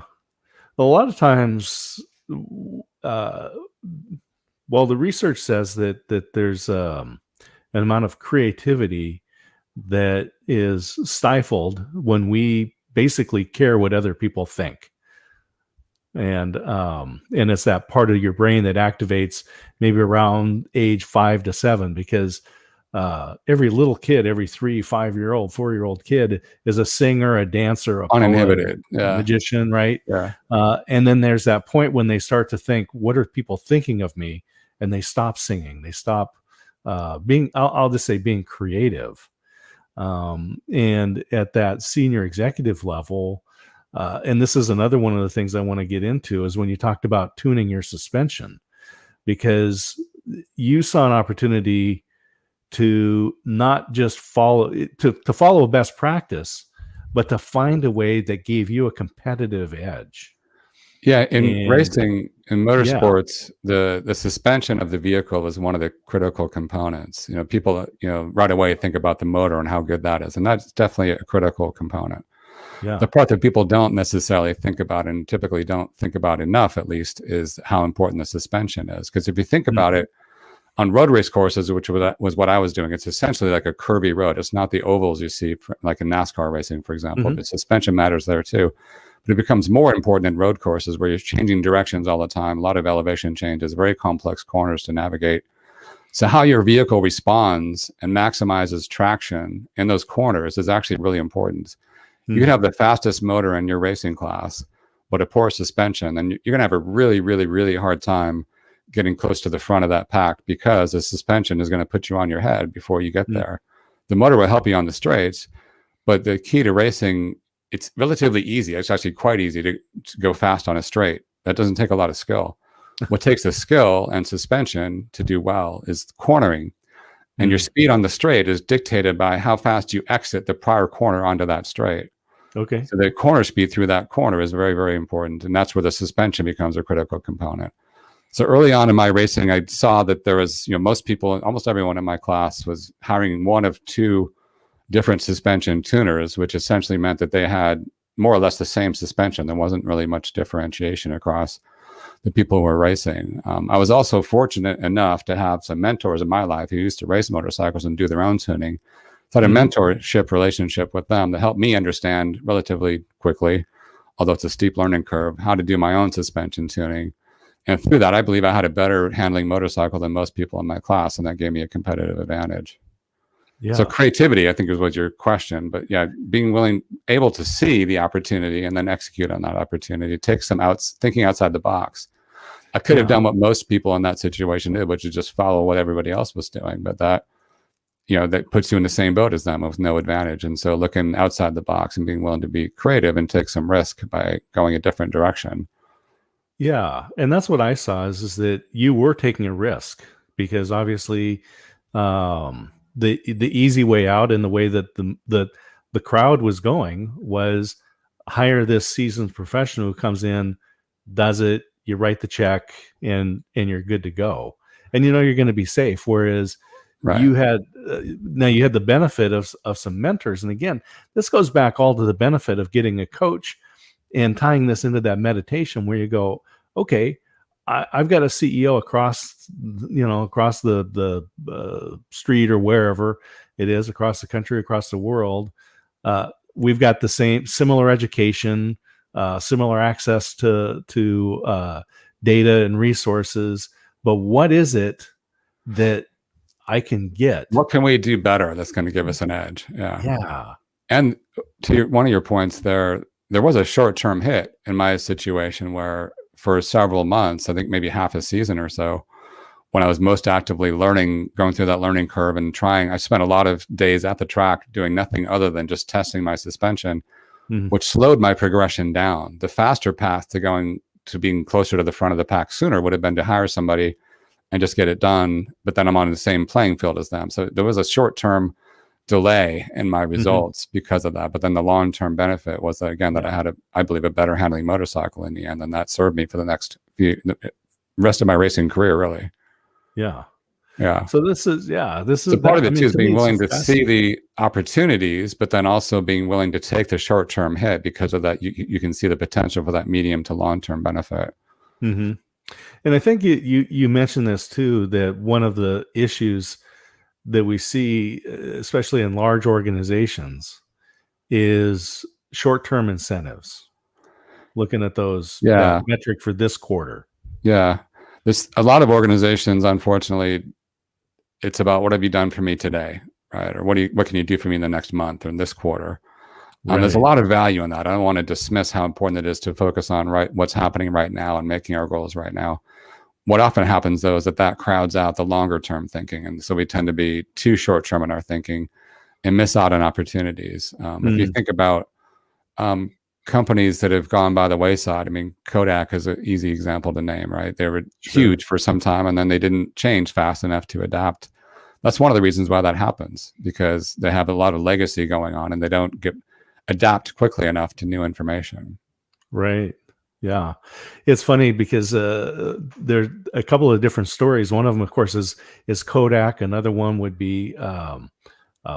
Speaker 1: A lot of times, uh, well, the research says that there's an amount of creativity that is stifled when we basically care what other people think. And it's that part of your brain that activates maybe around age 5 to 7, because every little kid, every 3, 5-year-old, 4-year-old kid is a singer, a dancer, a poet,
Speaker 2: Uninhibited.
Speaker 1: a
Speaker 2: Yeah.
Speaker 1: magician, right?
Speaker 2: Yeah.
Speaker 1: And then there's that point when they start to think, what are people thinking of me? And they stop singing. They stop being, I'll just say, being creative. And at that senior executive level, and this is another one of the things I want to get into, is when you talked about tuning your suspension, because you saw an opportunity to not just to follow a best practice, but to find a way that gave you a competitive edge.
Speaker 2: Yeah, in
Speaker 1: And
Speaker 2: racing, in
Speaker 1: yeah,
Speaker 2: motorsports, the suspension of the vehicle is one of the critical components. People, right away think about the motor and how good that is, and that's definitely a critical component.
Speaker 1: yeah.
Speaker 2: The part that people don't necessarily think about, and typically don't think about enough, at least, is how important the suspension is. Because if you think about it, on road race courses, which was what I was doing, it's essentially like a curvy road. It's not the ovals you see, like in NASCAR racing, for example.
Speaker 1: Mhm.
Speaker 2: The suspension matters there too. But it becomes more important in road courses where you're changing directions all the time, a lot of elevation changes, very complex corners to navigate. So how your vehicle responds and maximizes traction in those corners is actually really important. You can have the fastest motor in your racing class, but a poor suspension, and you're going to have a really, really, really hard time getting close to the front of that pack, because the suspension is going to put you on your head before you get there. The motor will help you on the straights, but the key to racing, it's relatively easy. It's actually quite easy to go fast on a straight. That doesn't take a lot of skill. What takes the skill and suspension to do well is cornering. And your speed on the straight is dictated by how fast you exit the prior corner onto that straight.
Speaker 1: Okay.
Speaker 2: So the corner speed through that corner is very, very important. And that's where the suspension becomes a critical component. So early on in my racing, I saw that there was, most people, almost everyone in my class was hiring one of two different suspension tuners, which essentially meant that they had more or less the same suspension. There wasn't really much differentiation across the people who were racing. I was also fortunate enough to have some mentors in my life who used to race motorcycles and do their own tuning. So I had a mentorship relationship with them that helped me understand relatively quickly, although it's a steep learning curve, how to do my own suspension tuning. And through that, I believe I had a better handling motorcycle than most people in my class, and that gave me a competitive advantage.
Speaker 1: Yeah.
Speaker 2: So creativity, I think, was your question. But yeah, being able to see the opportunity and then execute on that opportunity takes some thinking outside the box. I could have done what most people in that situation did, which is just follow what everybody else was doing. But that puts you in the same boat as them with no advantage. And so looking outside the box and being willing to be creative and take some risk by going a different direction.
Speaker 1: Yeah, and that's what I saw is that you were taking a risk, because obviously the easy way out, and the way that the crowd was going, was hire this seasoned professional who comes in, does it, you write the check, and you're good to go, and you're going to be safe. Whereas you had now you had the benefit of some mentors, and again, this goes back all to the benefit of getting a coach and tying this into that meditation where you go, okay, I've got a CEO across the street, or wherever it is, across the country, across the world. We've got the similar education, similar access to data and resources. But what is it that I can get?
Speaker 2: What can we do better that's going to give us an edge?
Speaker 1: Yeah.
Speaker 2: And to one of your points there was a short-term hit in my situation where for several months, I think maybe half a season or so, when I was most actively learning, going through that learning curve and trying, I spent a lot of days at the track doing nothing other than just testing my suspension, which slowed my progression down. The faster path to being closer to the front of the pack sooner would have been to hire somebody and just get it done, but then I'm on the same playing field as them. So there was a short-term delay in my results because of that. But then the long-term benefit was that, again, that I had I believe, a better handling motorcycle in the end. And that served me for the rest of my racing career, really.
Speaker 1: Yeah.
Speaker 2: Yeah.
Speaker 1: So this is
Speaker 2: So part of
Speaker 1: I
Speaker 2: it
Speaker 1: mean,
Speaker 2: too is
Speaker 1: to me,
Speaker 2: being
Speaker 1: it's
Speaker 2: willing
Speaker 1: just
Speaker 2: to see the opportunities, but then also being willing to take the short-term hit because of that. You can see the potential for that medium to long-term benefit.
Speaker 1: hmm And I think you mentioned this too, that one of the issues that we see, especially in large organizations, is short-term incentives. Looking at that
Speaker 2: Yeah.
Speaker 1: metric for this quarter.
Speaker 2: Yeah. There's a lot of organizations, unfortunately, it's about what have you done for me today, right? Or what can you do for me in the next month or in this quarter? There's a
Speaker 1: Right.
Speaker 2: lot of value in that. I don't want to dismiss how important it is to focus on what's happening right now and making our goals right now. What often happens though is that crowds out the longer term thinking, and so we tend to be too short term in our thinking and miss out on opportunities. If you
Speaker 1: Mm,
Speaker 2: think about um, companies that have gone by the wayside, I mean, Kodak is an easy example to name, right? They were
Speaker 1: sure.
Speaker 2: huge for some time, and then they didn't change fast enough to adapt. That's one of the reasons why that happens, because they have a lot of legacy going on and they don't adapt quickly enough to new information.
Speaker 1: Right. Yeah. It's funny because there's a couple of different stories. One of them, of course, is Kodak. Another one would be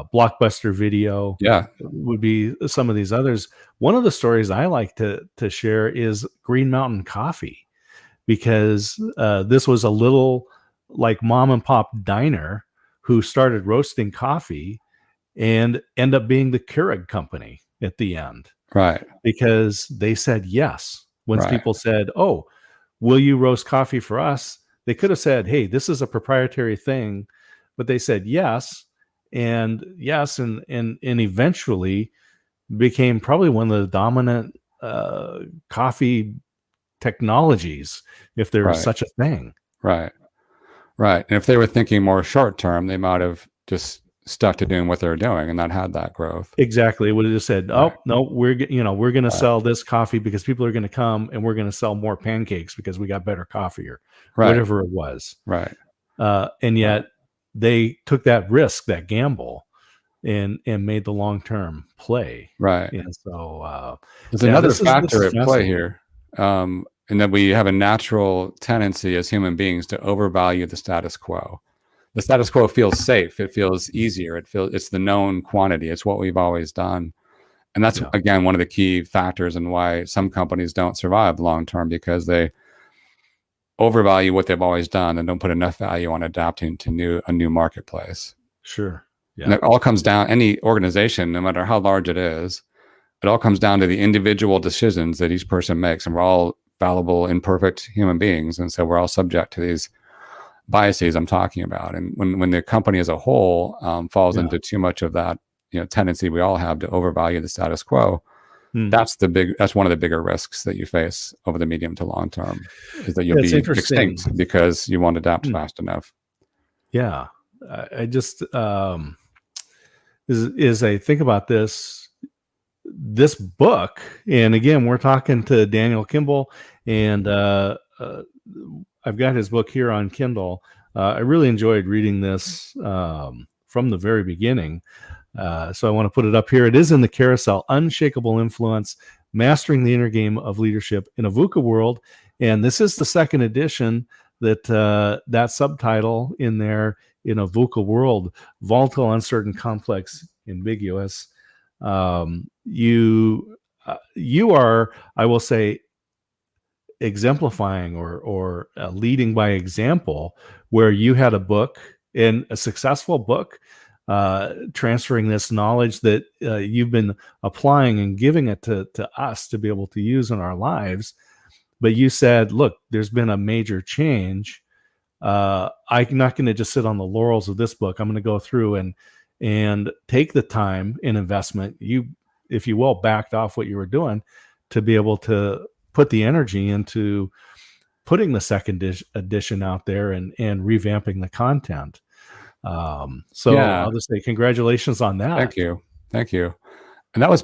Speaker 1: Blockbuster Video.
Speaker 2: Yeah,
Speaker 1: Would be some of these others. One of the stories I like to share is Green Mountain Coffee, because this was a little like mom and pop diner who started roasting coffee and end up being the Keurig company at the end,
Speaker 2: right,
Speaker 1: because they said yes. Once
Speaker 2: right,
Speaker 1: people said, "Oh, will you roast coffee for us?" They could have said, "Hey, this is a proprietary thing," but they said yes, and yes, and eventually became probably one of the dominant coffee technologies, if there's
Speaker 2: right,
Speaker 1: such a thing.
Speaker 2: right, right. And if they were thinking more short term, they might have just stuck to doing what they were doing and not had that growth.
Speaker 1: Exactly. It would have just said,
Speaker 2: Right,
Speaker 1: "Oh no, we're going to
Speaker 2: right,
Speaker 1: sell this coffee because people are going to come, and we're going to sell more pancakes because we got better coffee," or
Speaker 2: right,
Speaker 1: whatever it was.
Speaker 2: right,
Speaker 1: And
Speaker 2: right,
Speaker 1: yet they took that risk, that gamble, and made the long term play.
Speaker 2: right.
Speaker 1: And so,
Speaker 2: There's
Speaker 1: yeah,
Speaker 2: another
Speaker 1: this
Speaker 2: factor
Speaker 1: is
Speaker 2: at play
Speaker 1: fascinating.
Speaker 2: here, in that we have a natural tendency as human beings to overvalue the status quo. The status quo feels safe. It feels easier. It's the known quantity. It's what we've always done. And that's
Speaker 1: Yeah,
Speaker 2: again one of the key factors in why some companies don't survive long term, because they overvalue what they've always done and don't put enough value on adapting to a new marketplace.
Speaker 1: sure.
Speaker 2: And
Speaker 1: Yeah,
Speaker 2: it all comes down, any organization, no matter how large it is, it all comes down to the individual decisions that each person makes. And we're all fallible, imperfect human beings. And so we're all subject to these biases I'm talking about. And when the company as a whole falls
Speaker 1: yeah.
Speaker 2: into too much of that, tendency we all have to overvalue the status quo,
Speaker 1: Hmm.
Speaker 2: that's one of the bigger risks that you face over the medium to long term, is that you'll
Speaker 1: Yeah, it's
Speaker 2: be
Speaker 1: interesting.
Speaker 2: extinct because you won't adapt
Speaker 1: Hmm.
Speaker 2: fast enough.
Speaker 1: Yeah, I just is I think about this book, and again, we're talking to Daniel Kimble, and I've got his book here on Kindle. I really enjoyed reading this from the very beginning. So I want to put it up here. It is in the carousel: Unshakable Influence, Mastering the Inner Game of Leadership in a VUCA World. And this is the second edition. That subtitle in there, in a VUCA World: Volatile, Uncertain, Complex, Ambiguous. You are, I will say, exemplifying or leading by example, where you had a book, and a successful book, transferring this knowledge that you've been applying and giving it to us to be able to use in our lives. But you said, look, there's been a major change. I'm not going to just sit on the laurels of this book. I'm going to go through and take the time and investment. You, if you will, backed off what you were doing to be able to put the energy into putting the second edition out there and revamping the content. So
Speaker 2: Yeah.
Speaker 1: I'll just say congratulations on
Speaker 2: Thank
Speaker 1: that.
Speaker 2: you. Thank you. And that was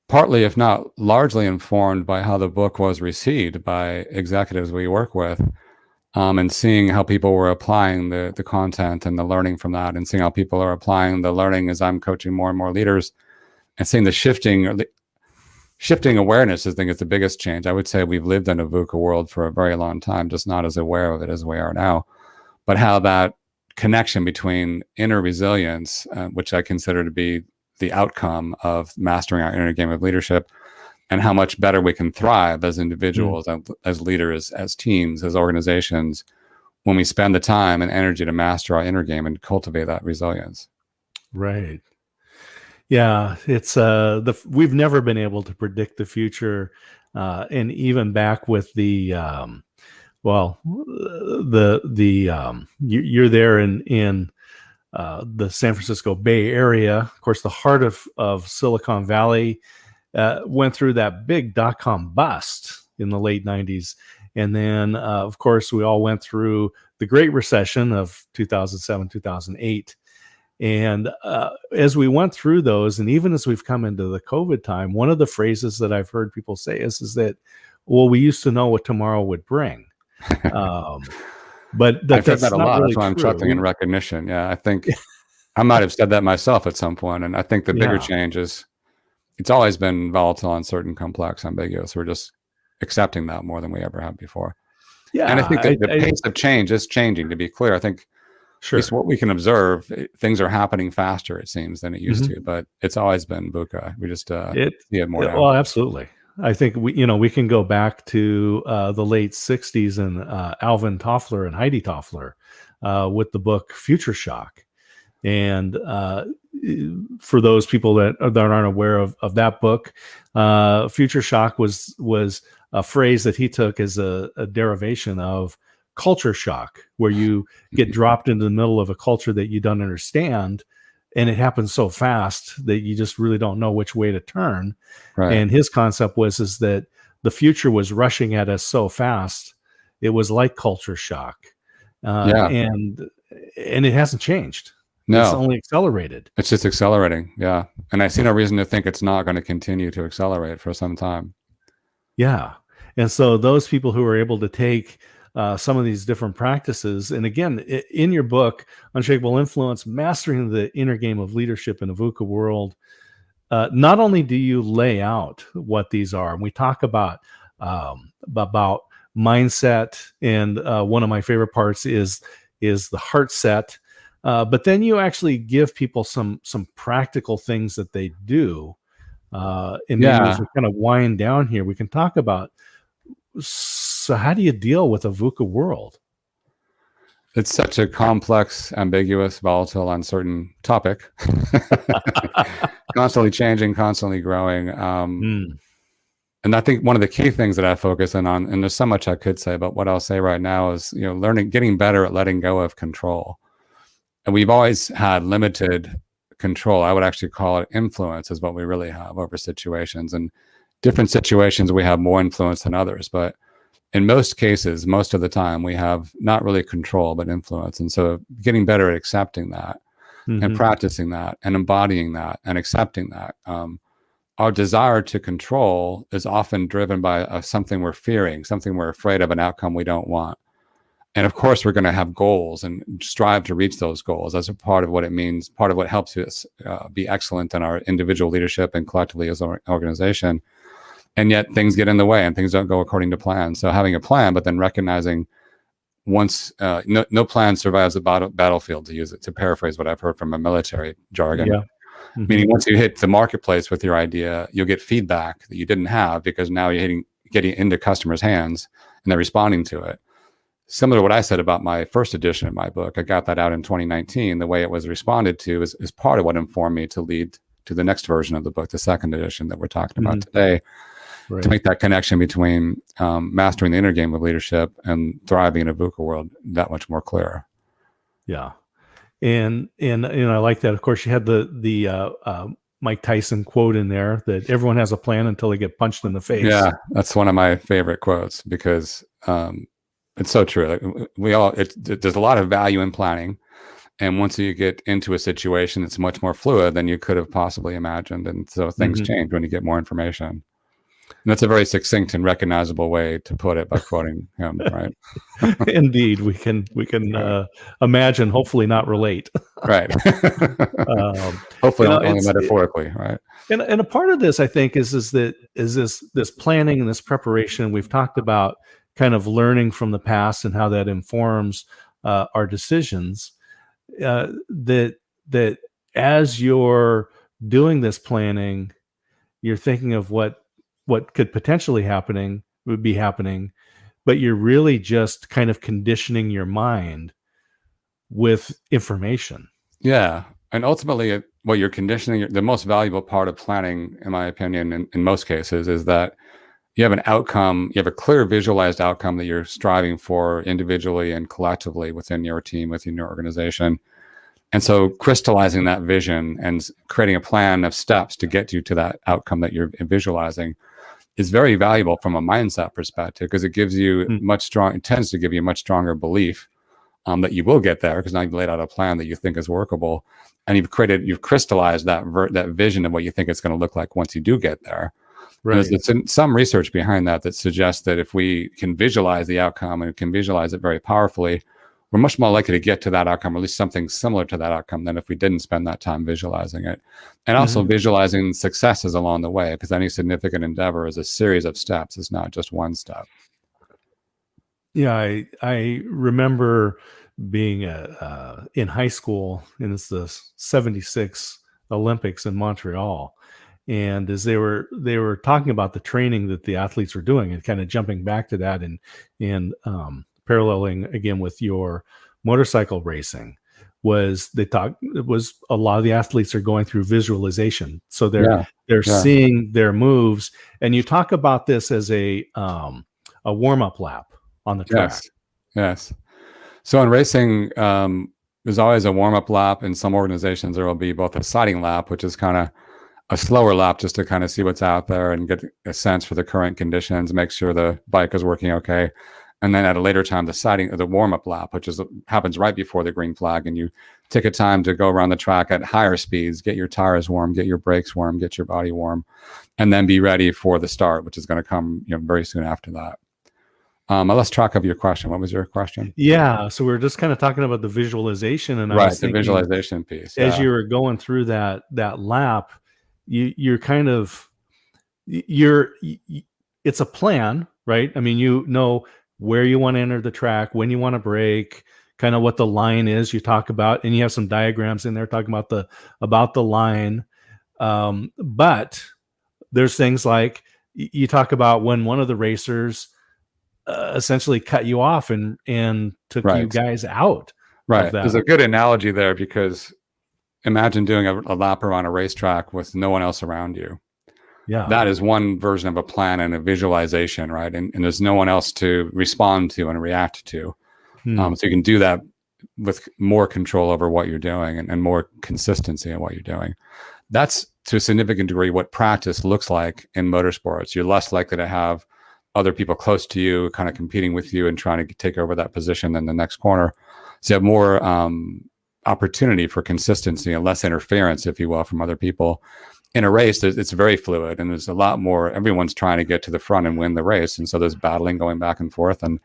Speaker 2: partly, if not largely, informed by how the book was received by executives we work with, and seeing how people were applying the content and the learning from that, and seeing how people are applying the learning as I'm coaching more and more leaders, and seeing the shifting awareness. I think is the biggest change. I would say we've lived in a VUCA world for a very long time, just not as aware of it as we are now. But how that connection between inner resilience, which I consider to be the outcome of mastering our inner game of leadership, and how much better we can thrive as individuals, as leaders, as teams, as organizations, when we spend the time and energy to master our inner game and cultivate that resilience.
Speaker 1: Right. Yeah, it's we've never been able to predict the future, and even back with the you're there in the San Francisco Bay Area. Of course, the heart of Silicon Valley went through that big dot-com bust in the late 90s. And then, of course, we all went through the Great Recession of 2007, 2008. And as we went through those, and even as we've come into the COVID time, one of the phrases that I've heard people say is that, well, we used to know what tomorrow would bring. But
Speaker 2: I've said that a lot.
Speaker 1: Really
Speaker 2: that's why I'm chuckling in recognition. Yeah, I think I might have said that myself at some point. And I think the bigger change is it's always been volatile, uncertain, complex, ambiguous. We're just accepting that more than we ever have before. Yeah. And I think the pace of change is changing, to be clear. I think at least what we can observe, things are happening faster, it seems, than it used to. But it's always been VUCA. We just see it more now.
Speaker 1: Well, absolutely. I think we can go back to the late 60s and Alvin Toffler and Heidi Toffler with the book Future Shock. And for those people that aren't aware of that book, Future Shock was a phrase that he took as a derivation of culture shock, where you get dropped into the middle of a culture that you don't understand, and it happens so fast that you just really don't know which way to turn. Right. And his concept is that the future was rushing at us so fast, it was like culture shock, and it hasn't changed. No, it's only accelerated.
Speaker 2: It's just accelerating. Yeah. And I see no reason to think it's not going to continue to accelerate for some time.
Speaker 1: Yeah. And so those people who are able to take some of these different practices, and again, in your book, Unshakeable Influence, Mastering the Inner Game of Leadership in a VUCA World, not only do you lay out what these are, and we talk about mindset, and one of my favorite parts is the heart set. But then you actually give people some practical things that they do. And maybe as we kind of wind down here, we can talk about, so how do you deal with a VUCA world?
Speaker 2: It's such a complex, ambiguous, volatile, uncertain topic. Constantly changing, constantly growing. And I think one of the key things that I focus in on, and there's so much I could say, but what I'll say right now is, getting better at letting go of control. And we've always had limited control. I would actually call it influence is what we really have over situations. And different situations, we have more influence than others. But in most cases, most of the time, we have not really control, but influence. And so getting better at accepting that and practicing that and embodying that and accepting that. Our desire to control is often driven by something we're fearing, something we're afraid of, an outcome we don't want. And of course, we're going to have goals and strive to reach those goals as a part of what it means, part of what helps us be excellent in our individual leadership and collectively as an organization. And yet things get in the way and things don't go according to plan. So having a plan, but then recognizing once no plan survives a battlefield, to paraphrase what I've heard from a military jargon. Yeah. Meaning once you hit the marketplace with your idea, you'll get feedback that you didn't have because now you're getting into customers' hands and they're responding to it. Similar to what I said about my first edition of my book, I got that out in 2019. The way it was responded to is part of what informed me to lead to the next version of the book, the second edition that we're talking about today, to make that connection between mastering the inner game of leadership and thriving in a VUCA world that much more clear.
Speaker 1: Yeah. And I like that. Of course, you had the Mike Tyson quote in there that everyone has a plan until they get punched in the face.
Speaker 2: Yeah, that's one of my favorite quotes because it's so true. There's a lot of value in planning. And once you get into a situation that's much more fluid than you could have possibly imagined. And so things change when you get more information. And that's a very succinct and recognizable way to put it by quoting him, right?
Speaker 1: Indeed, we can imagine, hopefully not relate.
Speaker 2: Right. Hopefully only metaphorically, right?
Speaker 1: And a part of this, I think, is this planning and this preparation. We've talked about kind of learning from the past and how that informs our decisions. that as you're doing this planning, you're thinking of what could potentially would be happening, but you're really just kind of conditioning your mind with information.
Speaker 2: Yeah. And ultimately, what you're conditioning, the most valuable part of planning, in my opinion, in most cases, is that you have an outcome, you have a clear visualized outcome that you're striving for individually and collectively within your team, within your organization. And so crystallizing that vision and creating a plan of steps to get you to that outcome that you're visualizing is very valuable from a mindset perspective, because it gives you it tends to give you a much stronger belief that you will get there, because now you've laid out a plan that you think is workable, and you've crystallized that vision of what you think it's going to look like once you do get there. Right. There's some research behind that suggests that if we can visualize the outcome and can visualize it very powerfully, we're much more likely to get to that outcome, or at least something similar to that outcome, than if we didn't spend that time visualizing it. And also visualizing successes along the way, because any significant endeavor is a series of steps. It's not just one step.
Speaker 1: Yeah, I remember being in high school, and it's the '76 Olympics in Montreal. And as they were talking about the training that the athletes were doing, and kind of jumping back to that and paralleling again with your motorcycle racing, was a lot of the athletes are going through visualization. So they're seeing their moves. And you talk about this as a warm-up lap on the track.
Speaker 2: Yes. So in racing, there's always a warm-up lap. In some organizations, there will be both a sighting lap, which is kind of a slower lap just to kind of see what's out there and get a sense for the current conditions, make sure the bike is working okay. And then at a later time, the warm-up lap, which happens right before the green flag, and you take a time to go around the track at higher speeds, get your tires warm, get your brakes warm, get your body warm, and then be ready for the start, which is going to come very soon after that. I lost track of your question. What was your question?
Speaker 1: Yeah, so we were just kind of talking about the visualization, and
Speaker 2: I was
Speaker 1: thinking,
Speaker 2: the visualization piece.
Speaker 1: As you were going through that lap, you're kind of it's a plan, right? I mean, you know where you want to enter the track, when you want to brake, kind of what the line is you talk about, and you have some diagrams in there talking about the line. But there's things like you talk about when one of the racers essentially cut you off and took you guys out.
Speaker 2: Right. There's a good analogy there, because imagine doing a lap around a racetrack with no one else around you. Yeah. That is one version of a plan and a visualization, right? And there's no one else to respond to and react to. So you can do that with more control over what you're doing and more consistency in what you're doing. That's to a significant degree what practice looks like in motorsports. You're less likely to have other people close to you kind of competing with you and trying to take over that position in the next corner. So you have more opportunity for consistency and less interference, if you will, from other people. In a race, it's very fluid, and there's a lot more. Everyone's trying to get to the front and win the race, and so there's battling going back and forth, and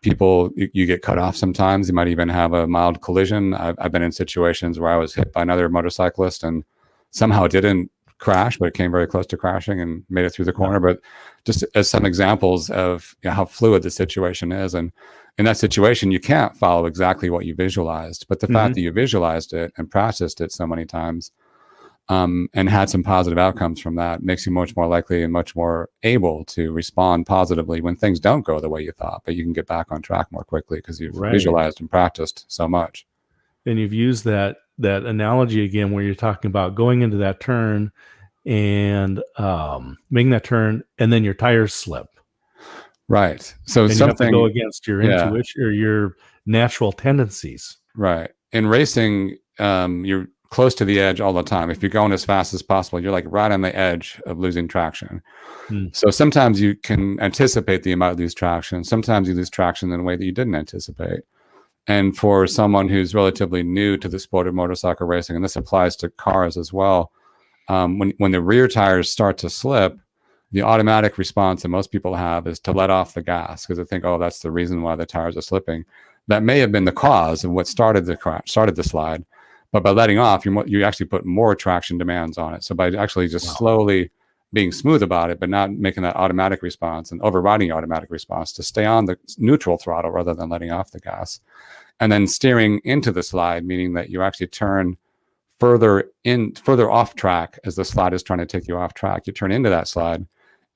Speaker 2: people, you get cut off sometimes. You might even have a mild collision. I've been in situations where I was hit by another motorcyclist and somehow didn't crash, but it came very close to crashing and made it through the corner. But just as some examples of how fluid the situation is, and in that situation, you can't follow exactly what you visualized, but the fact that you visualized it and practiced it so many times, and had some positive outcomes from that, makes you much more likely and much more able to respond positively when things don't go the way you thought, but you can get back on track more quickly because you've visualized and practiced so much.
Speaker 1: And you've used that analogy again, where you're talking about going into that turn and making that turn, and then your tires slip.
Speaker 2: Right. So
Speaker 1: and something you have to go against your intuition or your natural tendencies.
Speaker 2: Right. In racing, you're close to the edge all the time. If you're going as fast as possible, you're like right on the edge of losing traction. So sometimes you can anticipate that you might lose traction. Sometimes you lose traction in a way that you didn't anticipate. And for someone who's relatively new to the sport of motorcycle racing, and this applies to cars as well, when the rear tires start to slip, the automatic response that most people have is to let off the gas, because they think, oh, that's the reason why the tires are slipping. That may have been the cause of what started the crash, started the slide. But by letting off, you actually put more traction demands on it. So by actually just slowly being smooth about it, but not making that automatic response and overriding automatic response, to stay on the neutral throttle rather than letting off the gas. And then steering into the slide, meaning that you actually turn further off track as the slide is trying to take you off track. You turn into that slide,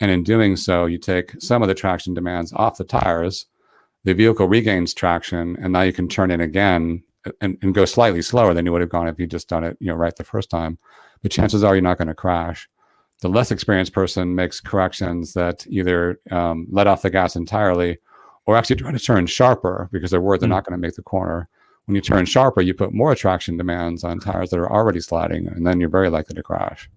Speaker 2: and in doing so, you take some of the traction demands off the tires. The vehicle regains traction, and now you can turn in again and go slightly slower than you would have gone if you just done it, right the first time. But chances are you're not going to crash. The less experienced person makes corrections that either let off the gas entirely, or actually try to turn sharper because they're worried they're not going to make the corner. When you turn sharper, you put more traction demands on tires that are already sliding, and then you're very likely to crash.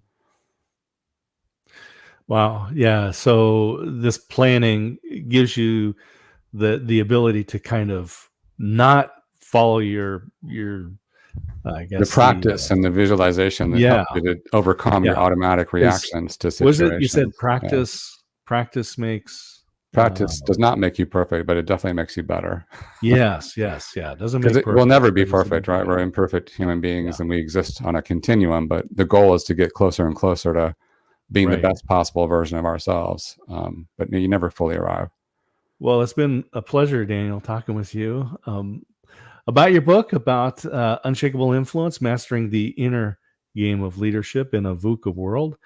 Speaker 1: Wow. Yeah. So this planning gives you the ability to kind of not follow your I guess
Speaker 2: the practice and the visualization that helps you to overcome your automatic reactions to situations.
Speaker 1: Was it, you said practice makes
Speaker 2: Practice does not make you perfect, but it definitely makes you better.
Speaker 1: Yes. Yeah. It doesn't make
Speaker 2: perfect. We'll never be perfect, right? We're imperfect human beings, and we exist on a continuum, but the goal is to get closer and closer to being the best possible version of ourselves. But you never fully arrive.
Speaker 1: Well, it's been a pleasure, Daniel, talking with you about your book, about Unshakable Influence, Mastering the Inner Game of Leadership in a VUCA World,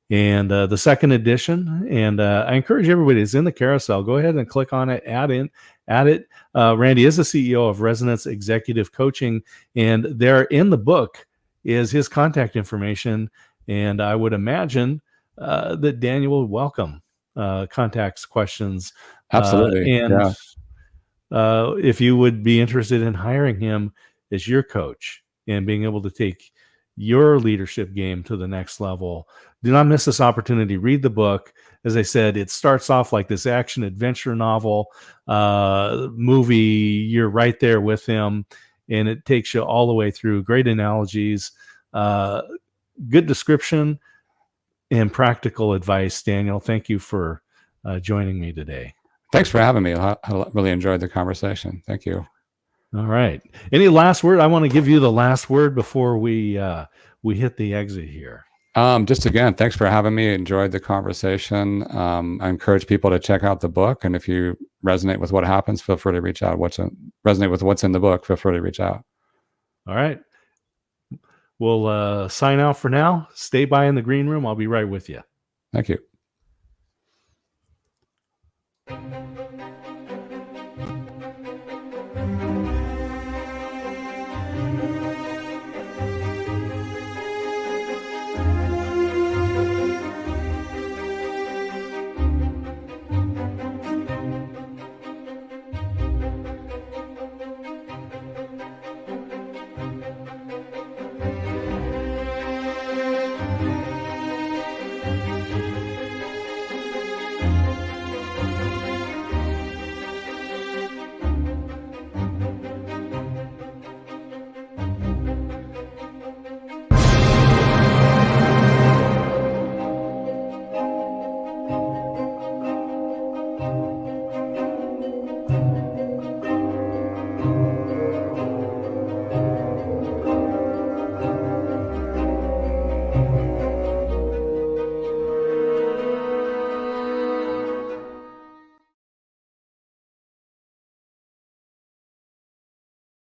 Speaker 1: and the second edition. And I encourage everybody, it's in the carousel. Go ahead and click on it, add it. Randy is the CEO of Resonance Executive Coaching, and there in the book is his contact information. And I would imagine that Daniel would welcome contacts, questions.
Speaker 2: Absolutely.
Speaker 1: And if you would be interested in hiring him as your coach and being able to take your leadership game to the next level, do not miss this opportunity. Read the book. As I said, it starts off like this action adventure novel movie. You're right there with him, and it takes you all the way through. Great analogies, good description, and practical advice. Daniel, thank you for joining me today.
Speaker 2: Thanks for having me. I really enjoyed the conversation. Thank you.
Speaker 1: All right. Any last word? I want to give you the last word before we hit the exit here.
Speaker 2: Just again, thanks for having me. Enjoyed the conversation. I encourage people to check out the book, and if you resonate with what happens, feel free to reach out. Resonate with what's in the book, feel free to reach out.
Speaker 1: All right. We'll sign out for now. Stay by in the green room. I'll be right with you.
Speaker 2: Thank you.